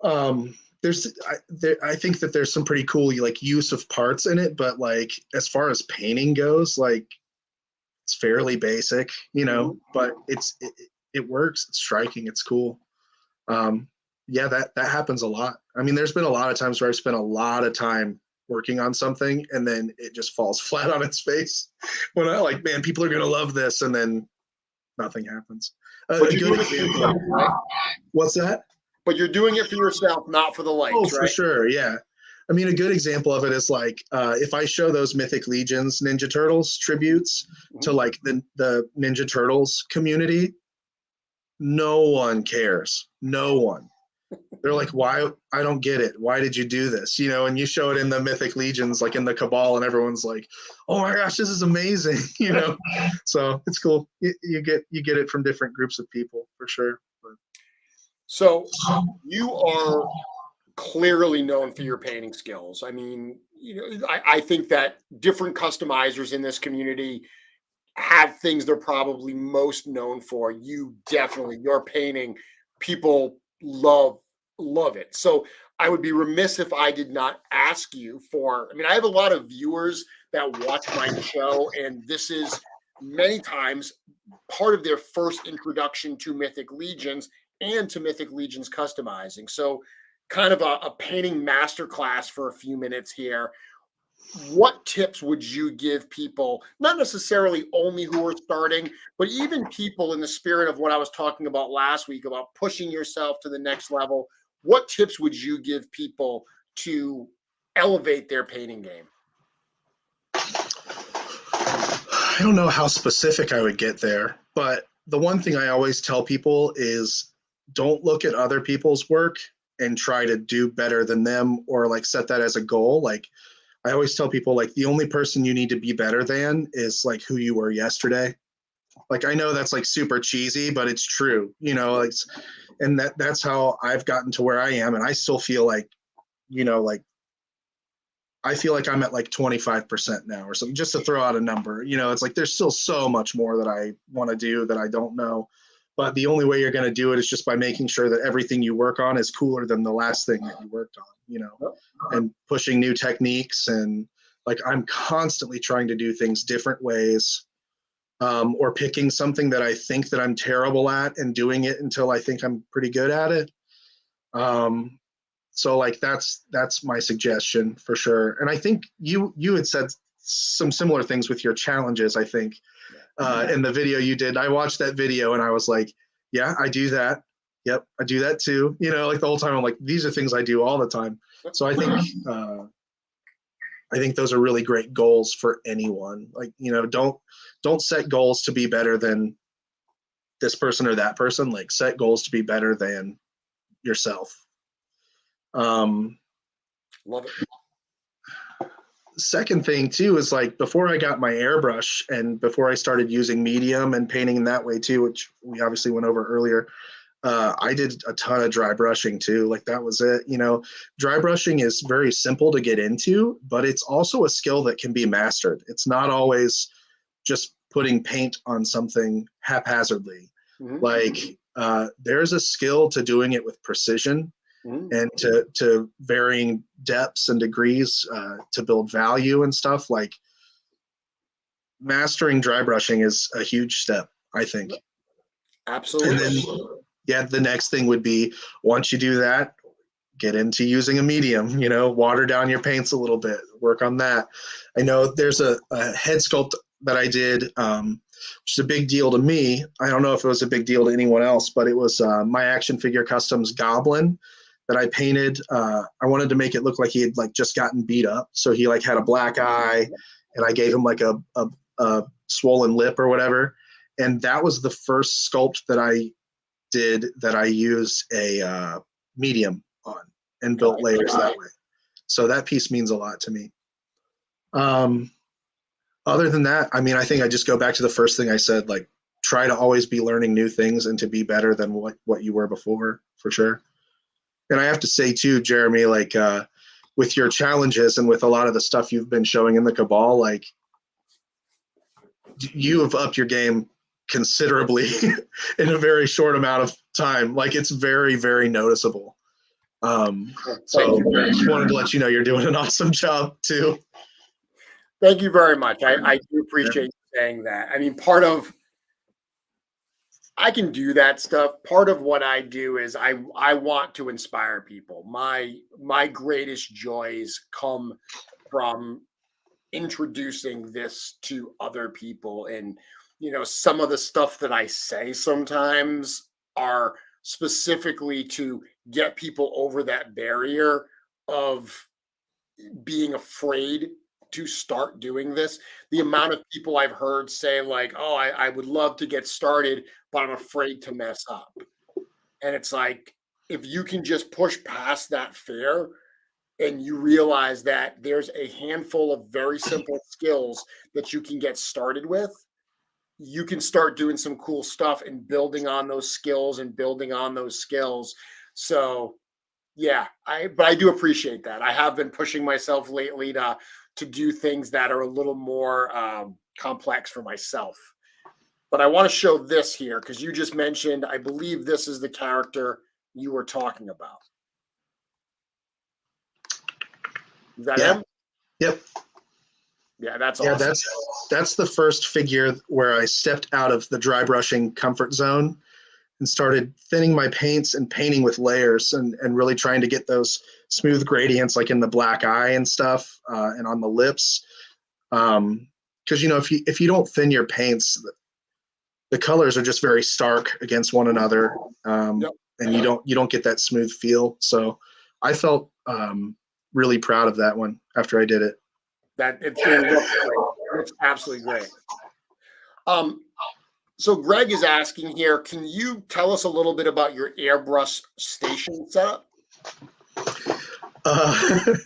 I think that there's some pretty cool like use of parts in it, but like as far as painting goes, like it's fairly basic, you know, Mhm. but it works. It's striking. It's cool. Um, yeah, that happens a lot. I mean, there's been a lot of times where I've spent a lot of time working on something and then it just falls flat on its face. When I like, man, people are gonna love this, and then nothing happens. But A you're good doing it for example. yourself, right? What's that? But you're doing it for yourself, not for the Oh, likes, for right? sure. Yeah. I mean, a good example of it is like if I show those Mythic Legions Ninja Turtles tributes to Mhm. like the Ninja Turtles community, no one cares. No one. They're like, why? I don't get it. Why did you do this? You know, and you show it in the Mythic Legions, like in the Cabal, and everyone's like, oh my gosh, this is amazing. You know, so it's cool. You get it from different groups of people for sure. But, So you are clearly known for your painting skills. I mean, I think that different customizers in this community have things they're probably most known for. You definitely, your painting, people love it. So I would be remiss if I did not ask you for. I mean, I have a lot of viewers that watch my show, and this is many times part of their first introduction to Mythic Legions and to Mythic Legions customizing. So, kind of a painting masterclass for a few minutes here. What tips would you give people, not necessarily only who are starting, but even people in the spirit of what I was talking about last week about pushing yourself to the next level? What tips would you give people to elevate their painting game? I don't know how specific I would get there, but the one thing I always tell people is don't look at other people's work and try to do better than them or like set that as a goal. Like I always tell people like the only person you need to be better than is like who you were yesterday. Like, I know that's like super cheesy, but it's true, you know, like, and that's how I've gotten to where I am. And I still feel like, you know, like, I feel like I'm at like 25% now or something, just to throw out a number. You know, it's like there's still so much more that I want to do that I don't know. But the only way you're going to do it is just by making sure that everything you work on is cooler than the last thing that you worked on, you know, and pushing new techniques. And like, I'm constantly trying to do things different ways, or picking something that I think that I'm terrible at and doing it until I think I'm pretty good at it. Um, so like that's my suggestion for sure. And I think you had said some similar things with your challenges, I think, in the video you did. I watched that video and I was like, yeah, I do that. Yep, I do that too. You know, like the whole time I'm like, these are things I do all the time. So I think those are really great goals for anyone. Like, you know, don't set goals to be better than this person or that person. Like, set goals to be better than yourself. Love it. Second thing too is like, before I got my airbrush and before I started using medium and painting in that way too, which we obviously went over earlier, I did a ton of dry brushing too. Like, that was it. You know, dry brushing is very simple to get into, but it's also a skill that can be mastered. It's not always just putting paint on something haphazardly. Mm-hmm. Like, there's a skill to doing it with precision, and to varying depths and degrees, to build value and stuff. Like, mastering dry brushing is a huge step, I think. Absolutely. And then, yeah, the next thing would be, once you do that, get into using a medium, you know, water down your paints a little bit, work on that. I know there's a head sculpt that I did, which is a big deal to me. I don't know if it was a big deal to anyone else, but it was my action figure customs Goblin that I painted. I wanted to make it look like he had like just gotten beat up. So he like had a black eye, and I gave him like a swollen lip or whatever. And that was the first sculpt that I did that I used a medium on and built layers that way. So that piece means a lot to me. Other than that, I mean, I think I just go back to the first thing I said, like, try to always be learning new things and to be better than what you were before, for sure. And I have to say too, Jeremy, like, with your challenges and with a lot of the stuff you've been showing in the Cabal, like, you have upped your game considerably in a very short amount of time. Like, it's very, very noticeable. So just wanted to let you know you're doing an awesome job too. Thank you very much. I do appreciate you saying that. I mean, I can do that stuff. Part of what I do is I want to inspire people. My greatest joys come from introducing this to other people. And you know, some of the stuff that I say sometimes are specifically to get people over that barrier of being afraid to start doing this. The amount of people I've heard say, like, oh, I would love to get started, but I'm afraid to mess up. And it's like, if you can just push past that fear and you realize that there's a handful of very simple skills that you can get started with, you can start doing some cool stuff and building on those skills and building on those skills. So yeah, but I do appreciate that. I have been pushing myself lately to do things that are a little more complex for myself. But I want to show this here because you just mentioned, I believe this is the character you were talking about. Is that him? Yep. Yeah, that's awesome. Yeah, that's the first figure where I stepped out of the dry brushing comfort zone and started thinning my paints and painting with layers, and really trying to get those smooth gradients, like in the black eye and stuff, and on the lips. Because you know, if you don't thin your paints, the colors are just very stark against one another, and you don't get that smooth feel. So I felt really proud of that one after I did it. That it looks great. It's absolutely great. So Greg is asking here, can you tell us a little bit about your airbrush station setup? I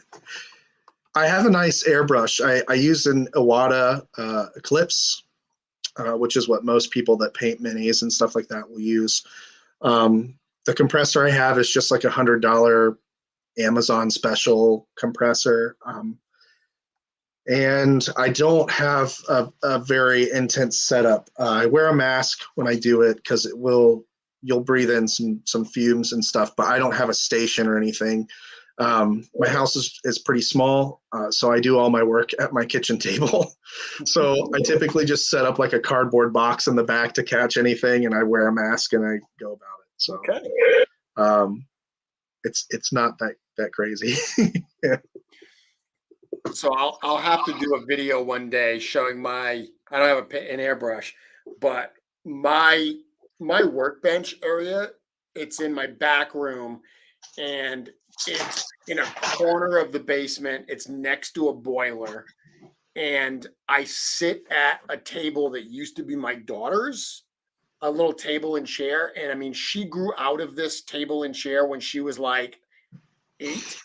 have a nice airbrush. I use an Iwata Eclipse. which is what most people that paint minis and stuff like that will use. The compressor I have is just like $100 Amazon special compressor. And I don't have a very intense setup. I wear a mask when I do it because you'll breathe in some fumes and stuff, but I don't have a station or anything. My house is pretty small, so I do all my work at my kitchen table. So I typically just set up like a cardboard box in the back to catch anything, and I wear a mask and I go about it. So it's not that crazy. Yeah. So I'll have to do a video one day showing I don't have an airbrush, but my workbench area, it's in my back room, and it's in a corner of the basement. It's next to a boiler, and I sit at a table that used to be my daughter's, a little table and chair. And I mean, she grew out of this table and chair when she was like 8.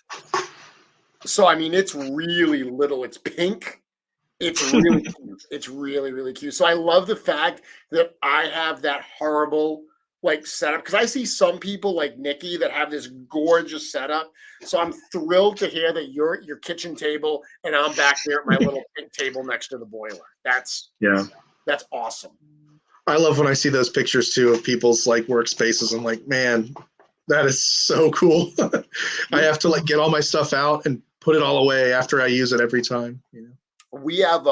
So I mean, it's really little. It's pink. It's really cute. It's really, really cute. So I love the fact that I have that horrible like setup, because I see some people like Nikki that have this gorgeous setup. So I'm thrilled to hear that you're at your kitchen table and I'm back there at my little pink table next to the boiler. That's awesome. I love when I see those pictures too of people's like workspaces. I'm like, man, that is so cool. I have to like get all my stuff out and put it all away after I use it every time. You know? We have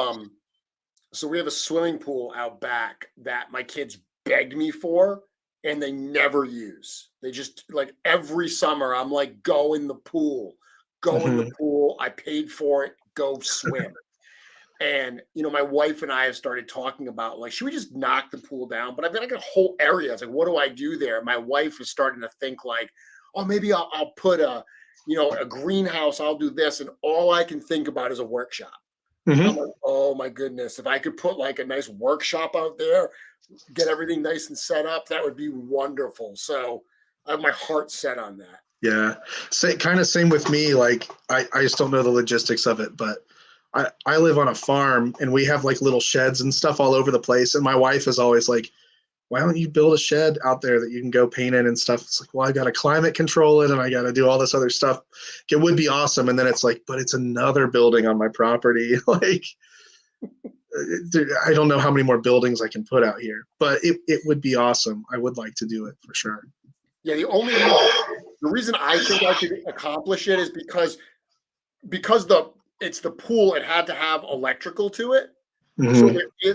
so we have a swimming pool out back that my kids begged me for and they never use. They just like every summer I'm like, go in the pool, go in the pool. I paid for it, go swim. And you know, my wife and I have started talking about like, should we just knock the pool down? But I've got like a whole area. It's like, what do I do there? My wife is starting to think like, oh, maybe I'll put a greenhouse. I'll do this, and all I can think about is a workshop. I'm like, oh my goodness, if I could put like a nice workshop out there, get everything nice and set up, that would be wonderful. So I have my heart set on that. Yeah, same with me. Like I just don't know the logistics of it, but I live on a farm and we have like little sheds and stuff all over the place. And my wife is always like, why don't you build a shed out there that you can go paint in and stuff? It's like, well, I got to climate control it and I got to do all this other stuff. It would be awesome. And then it's like, but it's another building on my property. Like, I don't know how many more buildings I can put out here, but it would be awesome. I would like to do it for sure. Yeah, the reason I think I could accomplish it is because it's the pool, it had to have electrical to it.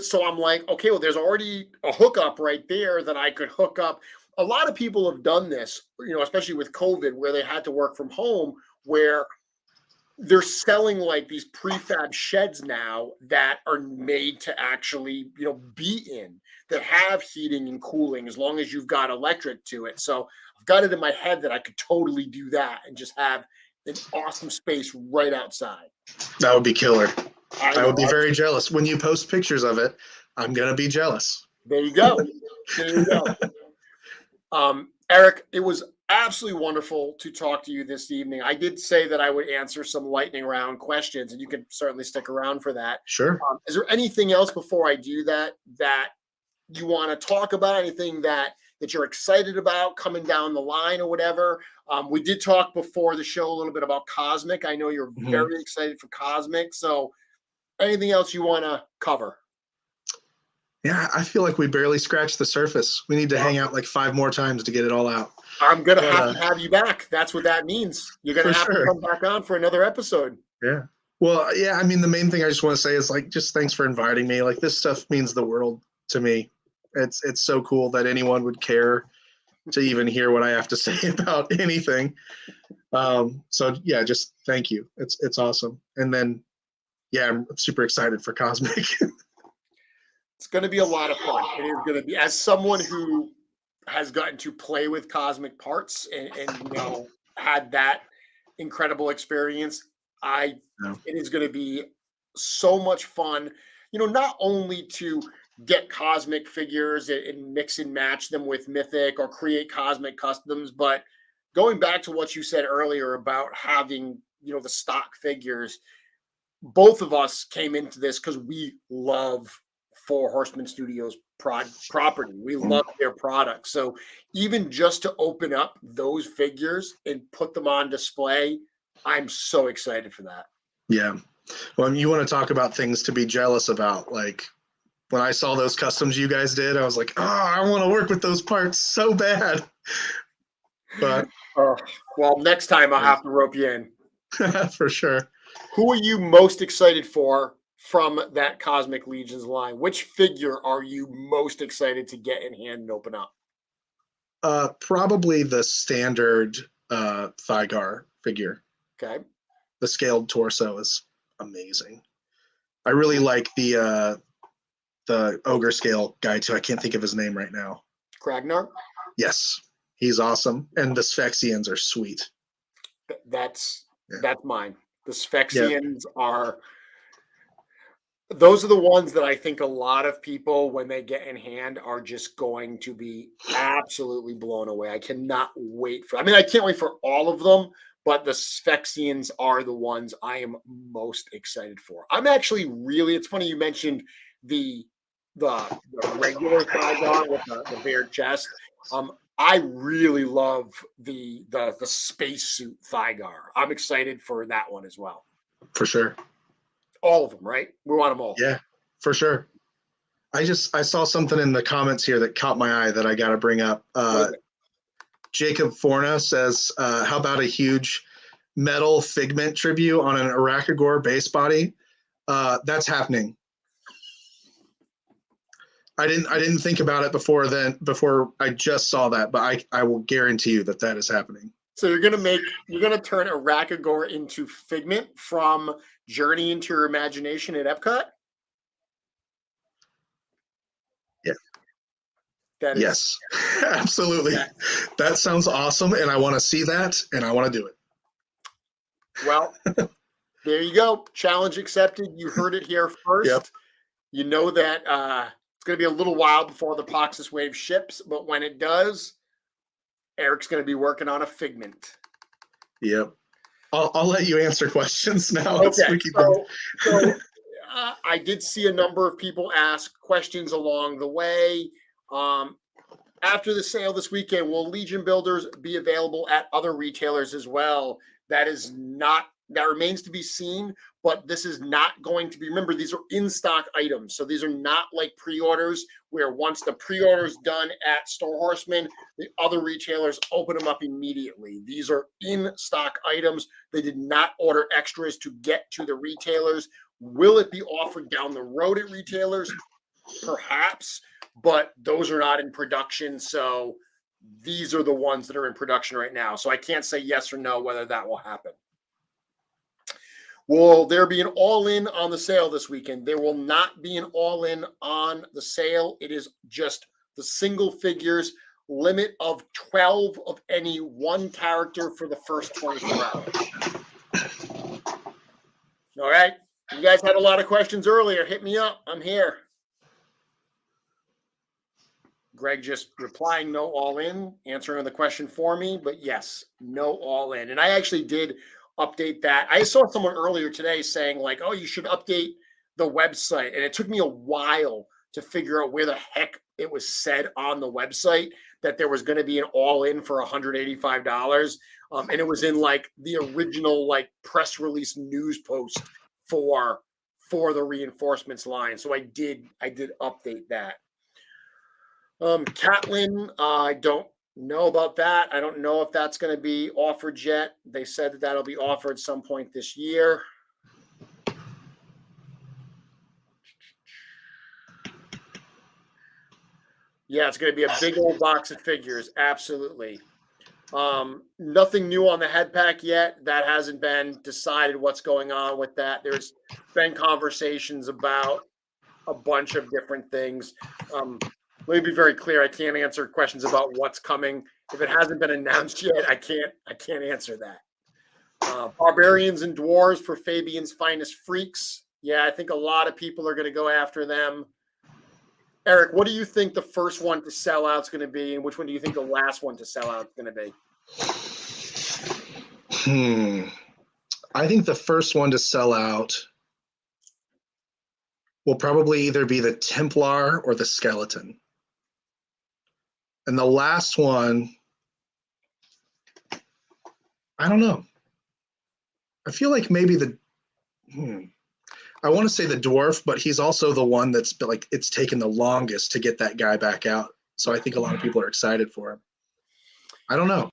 So I'm like, okay, well, there's already a hookup right there that I could hook up. A lot of people have done this, you know, especially with COVID, where they had to work from home, where they're selling like these prefab sheds now that are made to actually, you know, be in, that have heating and cooling as long as you've got electric to it. So I've got it in my head that I could totally do that and just have an awesome space right outside. That would be killer. I would be know. very jealous. When you post pictures of it, I'm going to be jealous. There you go. There you go. Eric, it was absolutely wonderful to talk to you this evening. I did say that I would answer some lightning round questions, and you can certainly stick around for that. Sure. Is there anything else before I do that you want to talk about? Anything that you're excited about coming down the line or whatever? We did talk before the show a little bit about Cosmic. I know you're very excited for Cosmic. So anything else you want to cover? Yeah, I feel like we barely scratched the surface. We need to hang out like 5 more times to get it all out. I'm going to have to have you back. That's what that means. You're going to have to come back on for another episode. Yeah. Well, yeah, I mean, the main thing I just want to say is like, just thanks for inviting me. Like, this stuff means the world to me. It's so cool that anyone would care to even hear what I have to say about anything. So yeah, just thank you. It's awesome. And then, yeah, I'm super excited for Cosmic. It's going to be a lot of fun. It is going to be, as someone who has gotten to play with Cosmic parts and you know, had that incredible experience, it is going to be so much fun, you know, not only to get Cosmic figures and mix and match them with Mythic or create Cosmic customs, but going back to what you said earlier about having, you know, the stock figures, both of us came into this because we love Four Horsemen Studios property. We love their products. So even just to open up those figures and put them on display, I'm so excited for that. Yeah. Well, you want to talk about things to be jealous about. Like when I saw those customs you guys did, I was like, oh, I want to work with those parts so bad. But well, next time I'll have to rope you in. for sure. Who are you most excited for from that Cosmic Legions line? Which figure are you most excited to get in hand and open up? Probably the standard Thygar figure. Okay. The scaled torso is amazing. I really like the ogre scale guy too. I can't think of his name right now. Kragnar? Yes, he's awesome, and the Sphexians are sweet. That's mine. The Yeah. Sphexians are. Those are the ones that I think a lot of people, when they get in hand, are just going to be absolutely blown away. I cannot wait for. I mean, I can't wait for all of them, but the Sphexians are the ones I am most excited for. I'm actually really. It's funny you mentioned the regular Trigon with the bare chest. I really love the spacesuit Thygar. I'm excited for that one as well. For sure. All of them, right? We want them all. Yeah, for sure. I saw something in the comments here that caught my eye that I got to bring up. Jacob Forna says, how about a huge metal figment tribute on an Arachagore base body? That's happening. I didn't think about it before I just saw that, but I will guarantee you that is happening. So you're gonna turn Arachagore into Figment from Journey into Your Imagination at Epcot? Yeah. That is, yes, absolutely. That sounds awesome, and I want to see that, and I want to do it. Well, there you go. Challenge accepted. You heard it here first. Yep. You know that it's going to be a little while before the Proxus Wave ships, but when it does, Eric's going to be working on a Figment. Yep. I'll let you answer questions now. Okay. So I did see a number of people ask questions along the way. After the sale this weekend, will Legion builders be available at other retailers as well? That remains to be seen, but this is not going to be, remember, these are in-stock items. So these are not like pre-orders where once the pre-order is done at Store Horseman, the other retailers open them up immediately. These are in-stock items. They did not order extras to get to the retailers. Will it be offered down the road at retailers? Perhaps, but those are not in production. So these are the ones that are in production right now. So I can't say yes or no whether that will happen. Will there be an all-in on the sale this weekend? There will not be an all-in on the sale. It is just the single figures, limit of 12 of any one character for the first 24 hours. All right. You guys had a lot of questions earlier. Hit me up. I'm here. Greg just replying no all in, answering the question for me, but yes, no all in. And I actually did update that. I saw someone earlier today saying like, oh, you should update the website. And it took me a while to figure out where the heck it was said on the website that there was going to be an all in for $185. And it was in like the original like press release news post for the reinforcements line. So I did update that. Catlin, I don't know about that. I don't know if that's going to be offered yet. They said that that'll be offered some point this year. Yeah, it's going to be a big old box of figures. Absolutely. Nothing new on the head pack yet. That hasn't been decided what's going on with that. There's been conversations about a bunch of different things. Let me be very clear. I can't answer questions about what's coming. If it hasn't been announced yet, I can't answer that. Barbarians and Dwarves for Fabian's Finest Freaks. Yeah, I think a lot of people are going to go after them. Eric, what do you think the first one to sell out is going to be, and which one do you think the last one to sell out is going to be? I think the first one to sell out will probably either be the Templar or the Skeleton. And the last one, I don't know. I feel like maybe I want to say the Dwarf, but he's also the one that's been, like, it's taken the longest to get that guy back out. So I think a lot of people are excited for him. I don't know.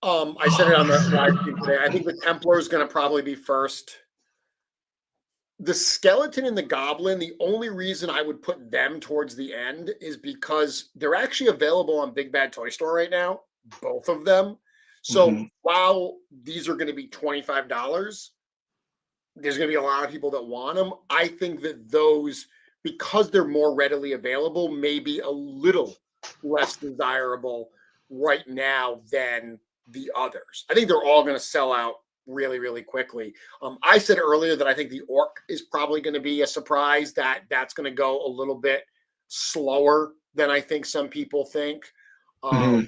I said it on the live stream today. I think the Templar is going to probably be first. The Skeleton and the Goblin, the only reason I would put them towards the end is because they're actually available on Big Bad Toy Store right now, both of them. So while these are going to be $25, there's going to be a lot of people that want them. I think that those, because they're more readily available, may be a little less desirable right now than the others. I think they're all going to sell out really, really quickly. I said earlier that I think the Orc is probably going to be a surprise, that's going to go a little bit slower than I think some people think. But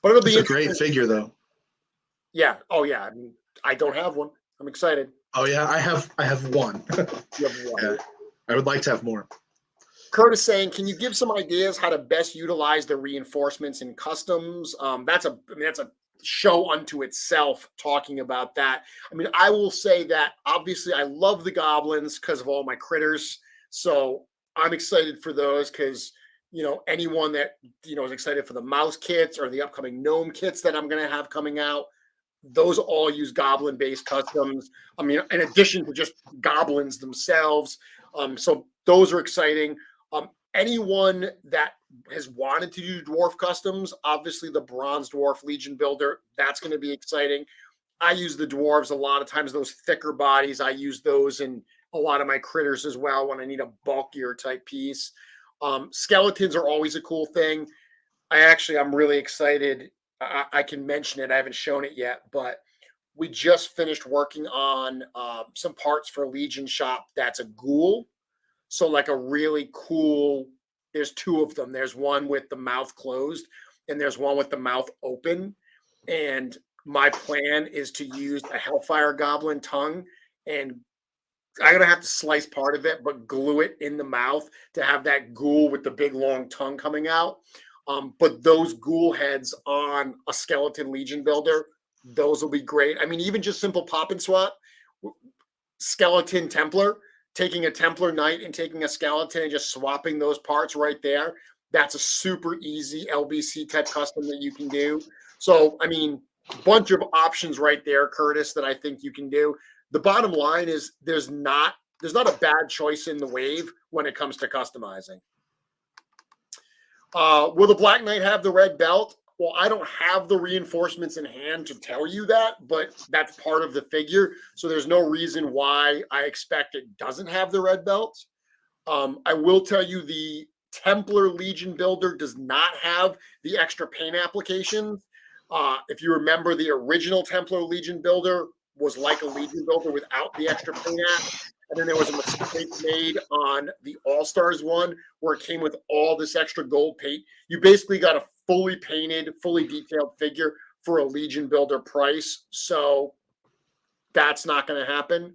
it'll be a great figure, though. Yeah. Oh, yeah. I mean, I don't have one. I'm excited. Oh yeah, I have one. You have one. Yeah. I would like to have more. Curtis saying, can you give some ideas how to best utilize the reinforcements in customs? That's a show unto itself talking about that. I mean, I will say that obviously I love the goblins because of all my critters. So I'm excited for those because, anyone that, is excited for the mouse kits or the upcoming gnome kits that I'm going to have coming out, those all use goblin-based customs. I mean, in addition to just goblins themselves. So those are exciting. Anyone that has wanted to do dwarf customs, obviously the Bronze Dwarf Legion Builder, that's going to be exciting. I use the dwarves a lot of times, those thicker bodies. I use those in a lot of my critters as well when I need a bulkier type piece. Skeletons are always a cool thing. I'm really excited. I can mention it. I haven't shown it yet, but we just finished working on some parts for Legion Shop. That's a ghoul. So like a really cool, there's two of them. There's one with the mouth closed and there's one with the mouth open. And my plan is to use a Hellfire Goblin tongue, and I'm going to have to slice part of it, but glue it in the mouth to have that ghoul with the big long tongue coming out. But those ghoul heads on a Skeleton Legion Builder, those will be great. I mean, even just simple pop and swap, Skeleton Templar, taking a Templar Knight and taking a Skeleton and just swapping those parts right there. That's a super easy LBC type custom that you can do. So, I mean, a bunch of options right there, Curtis, that I think you can do. The bottom line is there's not a bad choice in the wave when it comes to customizing. Will the Black Knight have the red belt? Well, I don't have the reinforcements in hand to tell you that, but that's part of the figure. So there's no reason why I expect it doesn't have the red belt. I will tell you the Templar Legion Builder does not have the extra paint applications. If you remember, the original Templar Legion Builder was like a Legion Builder without the extra paint app. And then there was a mistake made on the All-Stars one where it came with all this extra gold paint. You basically got a fully painted, fully detailed figure for a Legion Builder price. So that's not going to happen.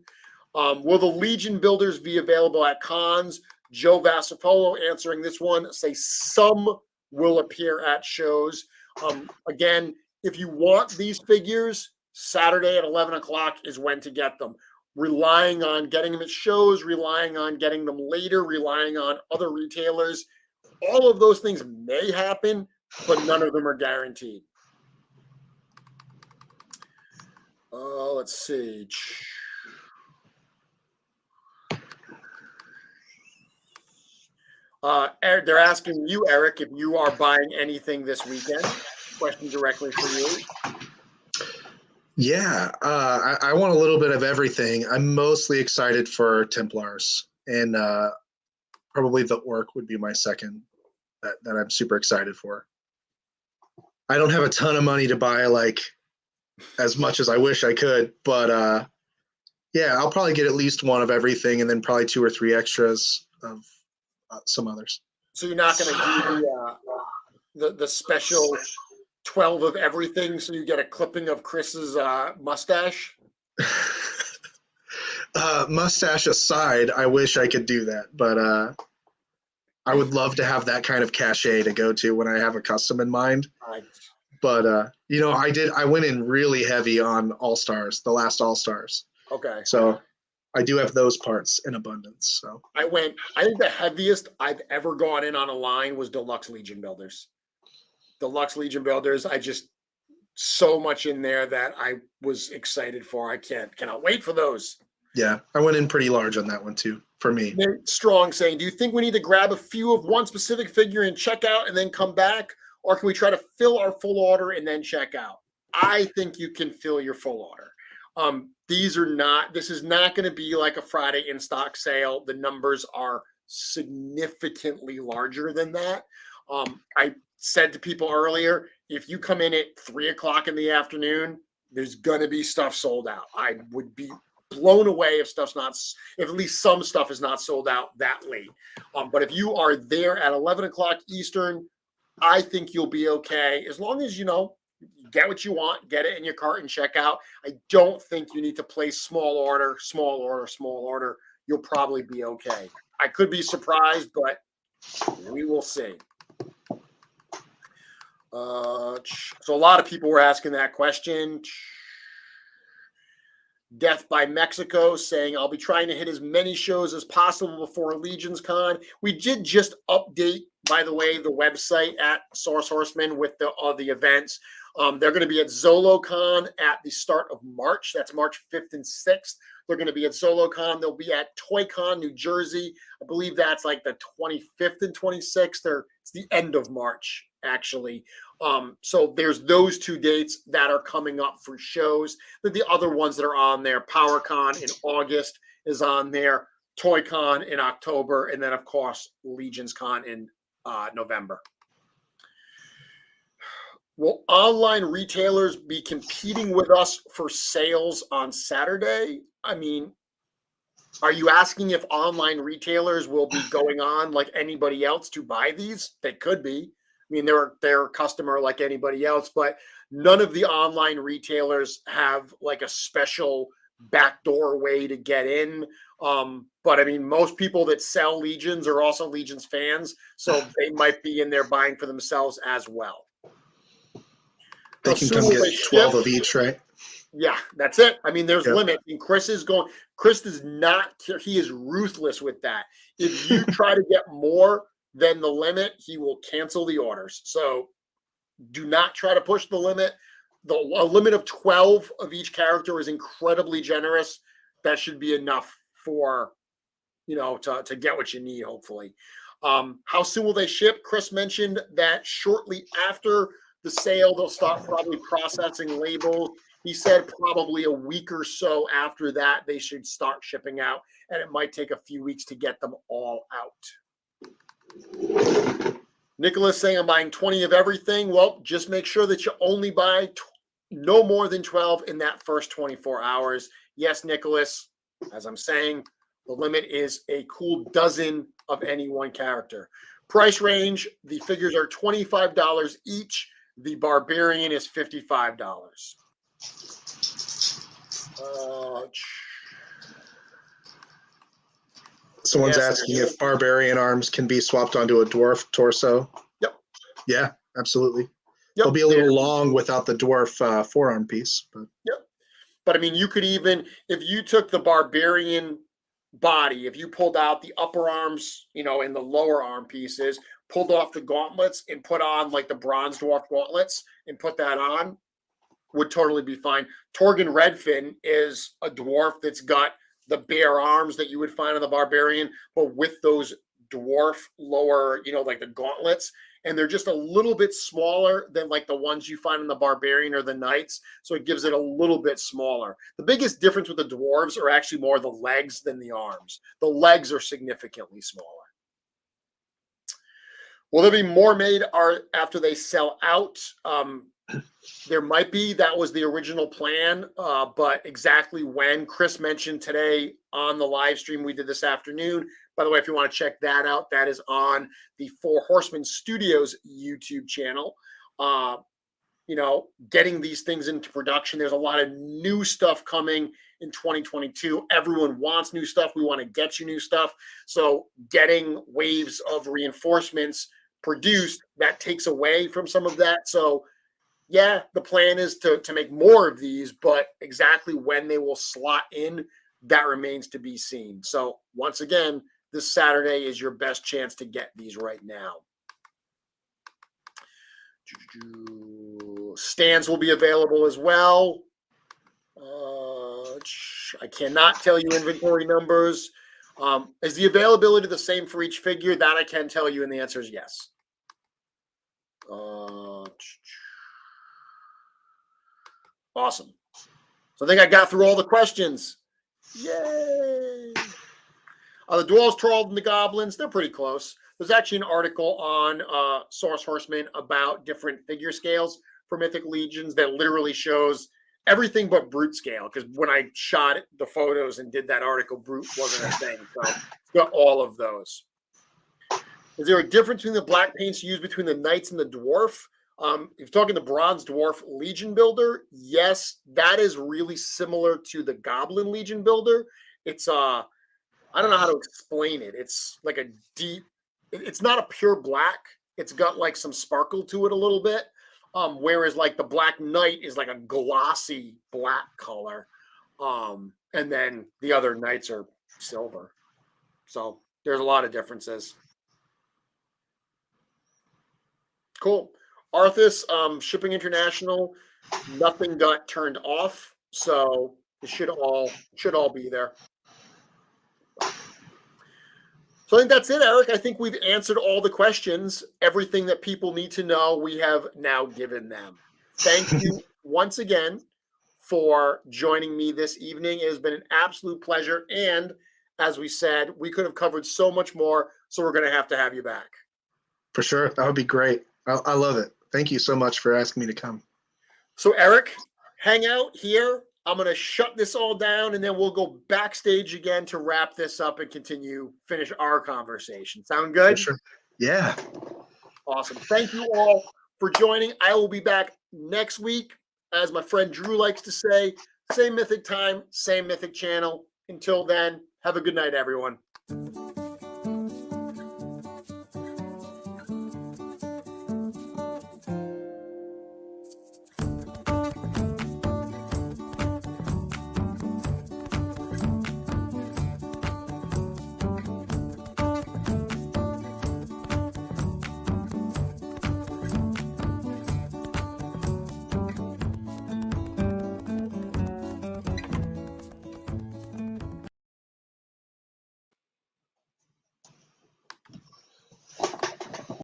Will the Legion Builders be available at cons? Joe Vassapolo answering this one, say some will appear at shows. Again, if you want these figures, Saturday at 11 o'clock is when to get them. Relying on getting them at shows, relying on getting them later, relying on other retailers. All of those things may happen, but none of them are guaranteed. Let's see. They're asking you, Eric, if you are buying anything this weekend. Question directly for you. Yeah, I want a little bit of everything. I'm mostly excited for Templars, and probably the Orc would be my second that I'm super excited for. I don't have a ton of money to buy like as much as I wish I could, but yeah, I'll probably get at least one of everything, and then probably 2 or 3 extras of some others. So you're not going to do the special 12 of everything, so you get a clipping of Chris's mustache? Mustache aside, I wish I could do that, but I would love to have that kind of cachet to go to when I have a custom in mind. I, But I went in really heavy on All Stars, the last All Stars. okay. So I do have those parts in abundance. So I think the heaviest I've ever gone in on a line was Deluxe Legion Builders. Deluxe Legion Builders, I just so much in there that I was excited for. I cannot wait for those. yeah, I went in pretty large on that one too, for me. Strong saying, do you think we need to grab a few of one specific figure and check out and then come back? Or can we try to fill our full order and then check out? I think you can fill your full order. This is not going to be like a Friday in stock sale. The numbers are significantly larger than that. I said to people earlier, if you come in at 3:00 in the afternoon, there's going to be stuff sold out. I would be blown away if at least some stuff is not sold out that late. But if you are there at 11:00 Eastern, I think you'll be okay as long as you get what you want, get it in your cart and check out. I don't think you need to place small order. You'll probably be okay. I could be surprised, but we will see. So a lot of people were asking that question. Death by Mexico saying, I'll be trying to hit as many shows as possible before LegionsCon. We did just update, by the way, the website at Source Horseman with the events. They're going to be at ZoloCon at the start of March. That's March 5th and 6th. They're going to be at ZoloCon. They'll be at ToyCon, New Jersey. I believe that's like the 25th and 26th. It's the end of March, actually. So there's those two dates that are coming up for shows. The other ones that are on there, PowerCon in August is on there, ToyCon in October, and then, of course, LegionsCon in November. Will online retailers be competing with us for sales on Saturday? I mean, are you asking if online retailers will be going on like anybody else to buy these? They could be. I mean, they're a customer like anybody else, but none of the online retailers have like a special backdoor way to get in. But I mean, most people that sell Legions are also Legions fans, so they might be in there buying for themselves as well. They can come get 12 of each, right? Yeah, that's it. I mean, there's limit. And Chris does not care. He is ruthless with that. If you try to get more than the limit, he will cancel the orders. So do not try to push the limit. A limit of 12 of each character is incredibly generous. That should be enough for, to get what you need, hopefully. How soon will they ship? Chris mentioned that shortly after the sale, they'll start probably processing labels. He said probably a week or so after that, they should start shipping out, and it might take a few weeks to get them all out. Nicholas saying, I'm buying 20 of everything. Well, just make sure that you only buy no more than 12 in that first 24 hours. Yes, Nicholas, as I'm saying, the limit is a cool dozen of any one character. Price range, the figures are $25 each. The Barbarian is $55. Someone's asking if Barbarian arms can be swapped onto a Dwarf torso. Yep. Yeah, absolutely. Yep. They'll be a little long without the Dwarf forearm piece. But. Yep. But I mean, you could even, if you took the Barbarian body, if you pulled out the upper arms, and the lower arm pieces, pulled off the gauntlets and put on like the bronze dwarf gauntlets and put that on, would totally be fine. Torgon Redfin is a dwarf that's got the bare arms that you would find on the Barbarian, but with those dwarf lower, like the gauntlets, and they're just a little bit smaller than like the ones you find in the Barbarian or the Knights, so it gives it a little bit smaller. The biggest difference with the dwarves are actually more the legs than the arms. The legs are significantly smaller. Will there be more made after they sell out? There might be. That was the original plan, but exactly when, Chris mentioned today on the live stream we did this afternoon. By the way, if you want to check that out, that is on the Four Horsemen Studios YouTube channel. getting these things into production. There's a lot of new stuff coming in 2022. Everyone wants new stuff. We want to get you new stuff. So getting waves of reinforcements produced, that takes away from some of that. So yeah, the plan is to make more of these, but exactly when they will slot in, that remains to be seen. So once again, this Saturday is your best chance to get these right now. Stands will be available as well. I cannot tell you inventory numbers. Is the availability the same for each figure? That I can tell you, and the answer is yes. Awesome. So I think I got through all the questions. Yay! The Dwarves, Trolls, and the Goblins, they're pretty close. There's actually an article on Source Horseman about different figure scales for Mythic Legions that literally shows everything but brute scale. Because when I shot the photos and did that article, brute wasn't a thing. So it's got all of those. Is there a difference between the black paints used between the Knights and the Dwarf? If you're talking the Bronze Dwarf Legion Builder, yes, that is really similar to the Goblin Legion Builder. It's I don't know how to explain it. It's like a deep, it's not a pure black. It's got like some sparkle to it a little bit. Whereas like the Black Knight is like a glossy black color. And then the other knights are silver. So there's a lot of differences. Cool. Arthas, shipping international, nothing got turned off. So it should all be there. So I think that's it, Eric. I think we've answered all the questions. Everything that people need to know, we have now given them. Thank you once again for joining me this evening. It has been an absolute pleasure. And as we said, we could have covered so much more. So we're going to have you back. For sure. That would be great. I love it. Thank you so much for asking me to come. So Eric, hang out here. I'm going to shut this all down, and then we'll go backstage again to wrap this up and finish our conversation. Sound good? For sure. Yeah. Awesome. Thank you all for joining. I will be back next week. As my friend Drew likes to say, same Mythic time, same Mythic channel. Until then, have a good night, everyone.